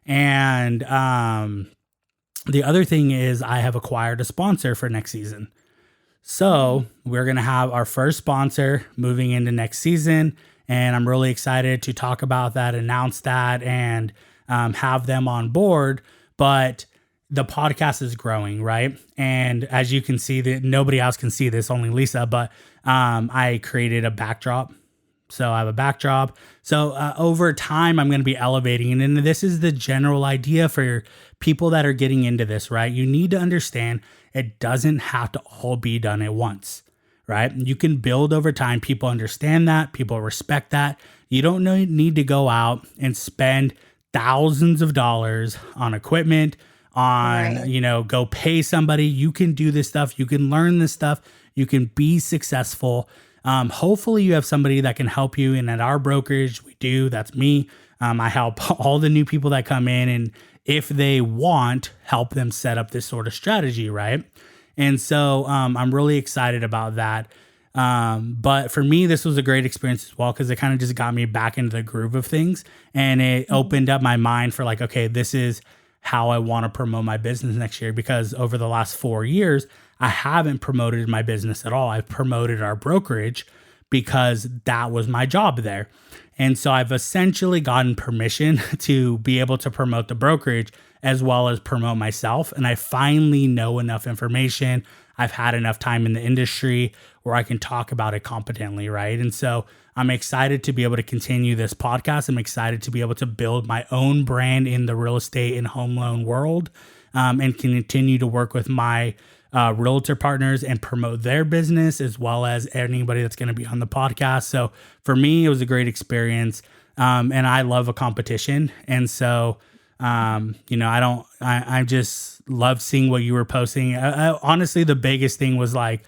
And the other thing is I have acquired a sponsor for next season. So we're going to have our first sponsor moving into next season. And I'm really excited to talk about that, announce that, and have them on board. But the podcast is growing, right? And as you can see, that nobody else can see this, only Lisa, but I created a backdrop. So I have a backdrop. So over time, I'm going to be elevating. And this is the general idea for people that are getting into this, right? You need to understand it doesn't have to all be done at once, right? You can build over time. People understand that. People respect that. You don't need to go out and spend thousands of dollars on equipment, go pay somebody. You can do this stuff. You can learn this stuff. You can be successful. Hopefully you have somebody that can help you. And at our brokerage, we do. That's me. I help all the new people that come in, and if they want, help them set up this sort of strategy, right? And so I'm really excited about that. But for me, this was a great experience as well, because it kind of just got me back into the groove of things, and it opened up my mind for like, okay, this is how I want to promote my business next year. Because over the last 4 years, I haven't promoted my business at all. I've promoted our brokerage because that was my job there. And so I've essentially gotten permission to be able to promote the brokerage as well as promote myself. And I finally know enough information. I've had enough time in the industry where I can talk about it competently, right? And so I'm excited to be able to continue this podcast. I'm excited to be able to build my own brand in the real estate and home loan world, and continue to work with my realtor partners and promote their business, as well as anybody that's going to be on the podcast. So for me, it was a great experience. And I love a competition. And so, I just love seeing what you were posting. Honestly, the biggest thing was like,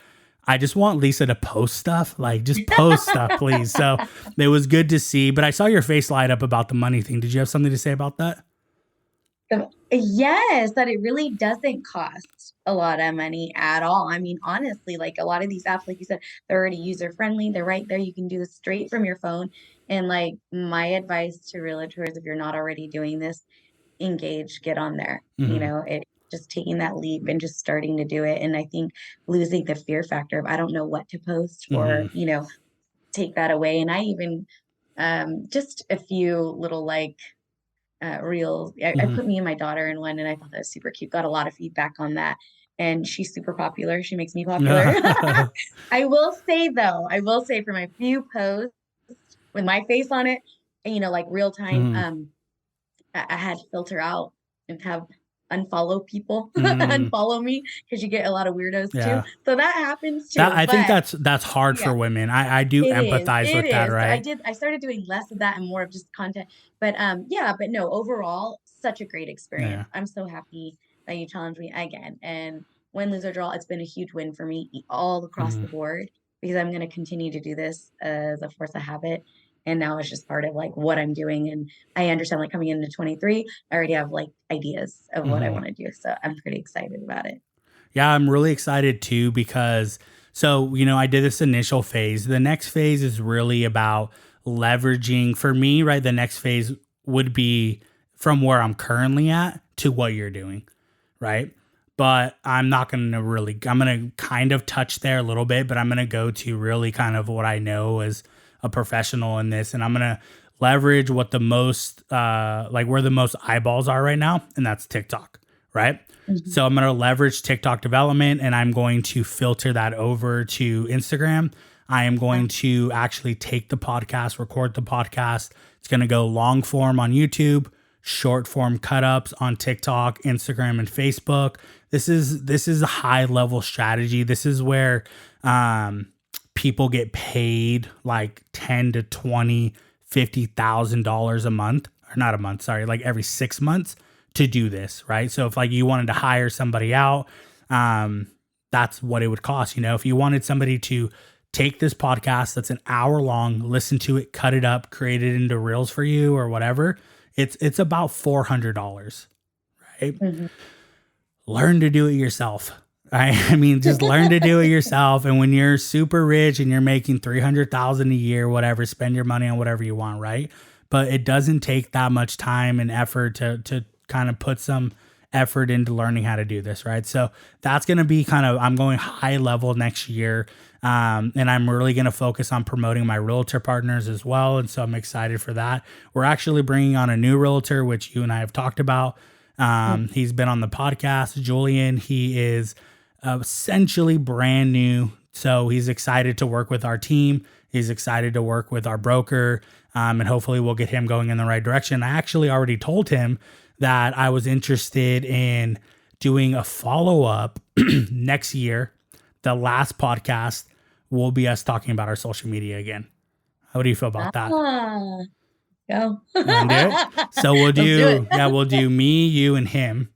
I just want Lisa to post stuff, like just post stuff, please. So it was good to see, but I saw your face light up about the money thing. Did you have something to say about that? Yes, that it really doesn't cost a lot of money at all. I mean, honestly, like a lot of these apps, like you said, they're already user friendly. They're right there. You can do this straight from your phone. And like my advice to realtors, if you're not already doing this, engage, get on there. It just taking that leap and just starting to do it. And I think losing the fear factor of I don't know what to post or, take that away. And I even just a few little like reels. I put me and my daughter in one, and I thought that was super cute. Got a lot of feedback on that. and she's super popular. She makes me popular. I will say for my few posts with my face on it, and like real time, Mm, I had to filter out and have unfollow people, mm, unfollow me, because you get a lot of weirdos too. yeah. So that happens That too. I think But that's hard for yeah, women. I do it is. empathize It with that, is. So right? I started doing less of that and more of just content. But yeah, but no, overall, such a great Yeah. experience. I'm so happy that you challenged me again. And win, lose, or draw, it's been a huge win for me all across Mm, the board, because I'm going to continue to do this as a force of habit. And now it's just part of like what I'm doing. And I understand, like, coming into 23, I already have like ideas of what I mhm. want to do. So I'm pretty excited about it. Yeah, I'm really excited too because I did this initial phase. The next phase is really about leveraging for me, right? The next phase would be from where I'm currently at to what you're doing, right? But I'm going to kind of touch there a little bit, but I'm going to go to really kind of what I know as a professional in this. And I'm going to leverage what the most, like where the most eyeballs are right now. And that's TikTok, right? Mhm. So I'm going to leverage TikTok development and I'm going to filter that over to Instagram. I am going to actually take the podcast, record the podcast. It's going to go long form on YouTube, short form cut ups on TikTok, Instagram, and Facebook. This is a high level strategy. This is where people get paid like 10 to 20, $50,000 a month, or not a month, sorry, like every 6 months to do this, right? So if like you wanted to hire somebody out, that's what it would cost. If you wanted somebody to take this podcast that's an hour long, listen to it, cut it up, create it into reels for you or whatever, it's about $400, right? Mhm. Learn to do it yourself. Right? I mean, just learn to do it yourself. And when you're super rich and you're making 300,000 a year, whatever, spend your money on whatever you want, right? But it doesn't take that much time and effort to kind of put some effort into learning how to do this, right? So that's going to be I'm going high level next year. And I'm really going to focus on promoting my realtor partners as well. And so I'm excited for that. We're actually bringing on a new realtor, which you and I have talked about. He's been on the podcast, Julian. He is essentially brand new. So he's excited to work with our team. He's excited to work with our broker. And hopefully we'll get him going in the right direction. I actually already told him that I was interested in doing a follow-up next year. The last podcast will be us talking about our social media again. How do you feel about that? Ah, go. You want to do it? So we'll Let's do do, it. yeah, we'll do me, you, and him.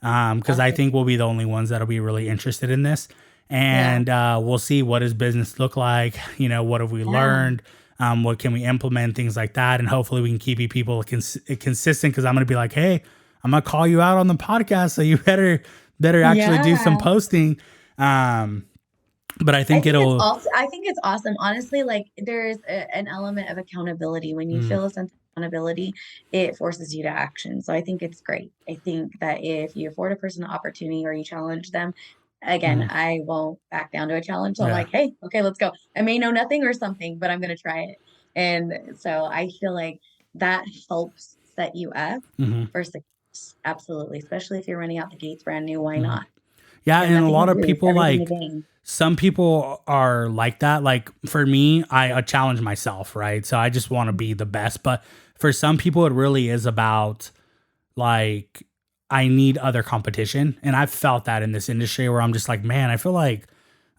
Because I Awesome. think we'll be the only ones that'll be really interested in this. Yeah. And we'll see what does business look like. What have we Yeah. learned? What can we implement? Things like that. And hopefully we can keep you people consistent because I'm going to be like, hey, I'm going to call you out on the podcast. So you better actually do some Yeah. posting. But I think it'll. I think it's awesome. Honestly, like there's an element of accountability. When you Mm, feel a sense of accountability, it forces you to action. So I think it's great. I think that if you afford a person an opportunity or you challenge them, again, mm, I won't back down to a challenge. So I'm yeah. like, hey, okay, let's go. I may know nothing or something, but I'm going to try it. And so I feel like that helps set you up Hmm. for success. Absolutely. Especially if you're running out the gates brand new, why Hmm. not? Yeah. You have And a nothing lot to of lose, people everything to like, gain. some people are like that. Like for me, I challenge myself, right? So I just want to be the best. But for some people, it really is about like, I need other competition. And I've felt that in this industry where I'm just like, man, I feel like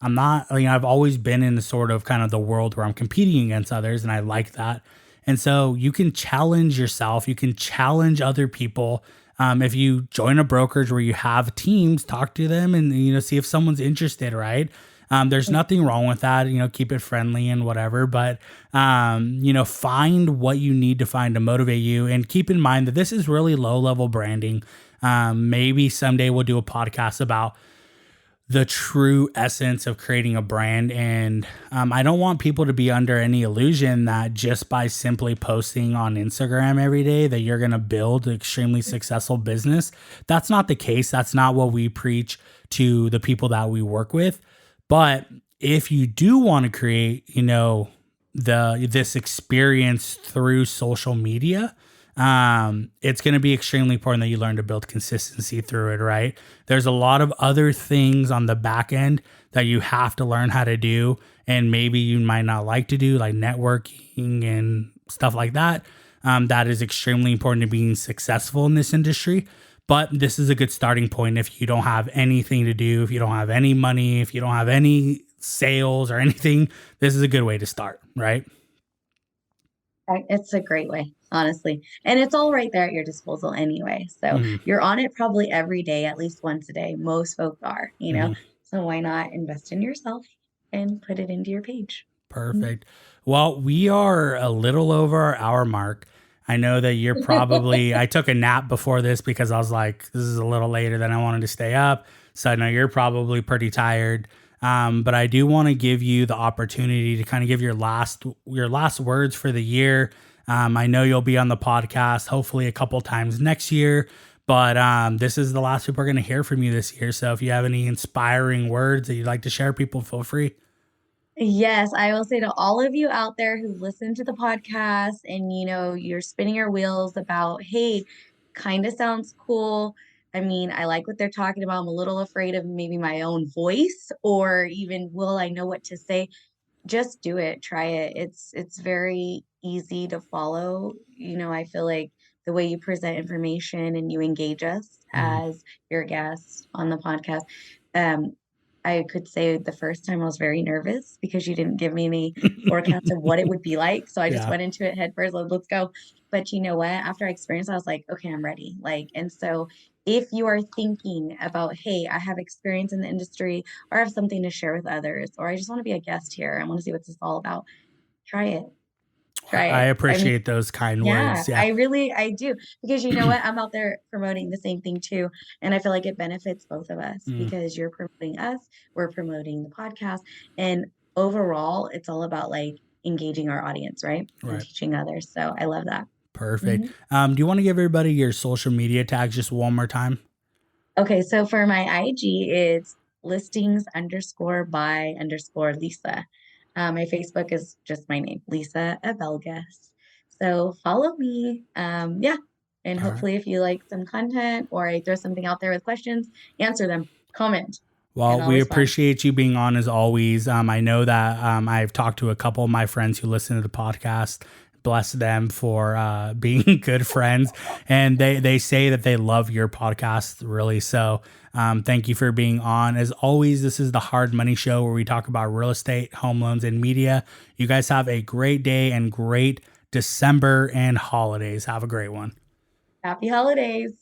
I'm not, I've always been in the sort of kind of the world where I'm competing against others. And I like that. And so you can challenge yourself, you can challenge other people. If you join a brokerage where you have teams, talk to them and, see if someone's interested, right? There's nothing wrong with that, keep it friendly and whatever, but, find what you need to find to motivate you and keep in mind that this is really low level branding. Maybe someday we'll do a podcast about the true essence of creating a brand. And I don't want people to be under any illusion that just by simply posting on Instagram every day that you're going to build an extremely successful business. That's not the case. That's not what we preach to the people that we work with. But if you do want to create, this experience through social media, it's going to be extremely important that you learn to build consistency through it, right? There's a lot of other things on the back end that you have to learn how to do, and maybe you might not like to do, like networking and stuff like that. That is extremely important to being successful in this industry. But this is a good starting point if you don't have anything to do, if you don't have any money, if you don't have any sales or anything. This is a good way to start, right? It's a great way, honestly. And it's all right there at your disposal anyway. So Mm-hmm. you're on it probably every day, at least once a day. Most folk are, you know. Mm-hmm. So why not invest in yourself and put it into your page? Mhm. Perfect. Well, we are a little over our hour mark. I know that you're probably, I took a nap before this because I was like, this is a little later than I wanted to stay up. So I know you're probably pretty tired. But I do want to give you the opportunity to kind of give your last words for the year. I know you'll be on the podcast hopefully a couple times next year, but this is the last we're going to hear from you this year. So if you have any inspiring words that you'd like to share, people feel free. Yes, I will say to all of you out there who listen to the podcast and you're spinning your wheels about, hey, kind of sounds cool. I mean, I like what they're talking about. I'm a little afraid of maybe my own voice or even will I know what to say? Just do it, try it. It's very easy to follow. I feel like the way you present information and you engage us Mm. as your guest on the podcast. um I could say the first time I was very nervous because you didn't give me any forecast of what it would be like, so I just Yeah. went into it head first, like, let's go. But you know what, after I experienced it, I was like, okay, I'm ready. Like, and so if you are thinking about, hey, I have experience in the industry or I have something to share with others, or I just want to be a guest here. I want to see what this is all about. Try it. Try I it. I mean, appreciate those kind yeah, words. Yeah. I do. Because you know what? I'm out there promoting the same thing too. And I feel like it benefits both of us Mm, because you're promoting us, we're promoting the podcast. And overall, it's all about like engaging our audience, right? And right. teaching others. So I love that. Perfect. Mhm. Do you want to give everybody your social media tags just one more time? Okay, so for my IG, it's listings underscore by underscore Lisa. My Facebook is just my name, Lisa Abelgas. So follow me. Yeah. And All right. hopefully, if you like some content or I throw something out there with questions, answer them, comment, Well, and I'll we respond. appreciate you being on as always. I know that I've talked to a couple of my friends who listen to the podcast. Bless them for being good friends, and they say that they love your podcast really. So thank you for being on. As always, this is the Hard Money Show where we talk about real estate, home loans, and media. You guys have a great day and great December and holidays. Have a great one. Happy holidays.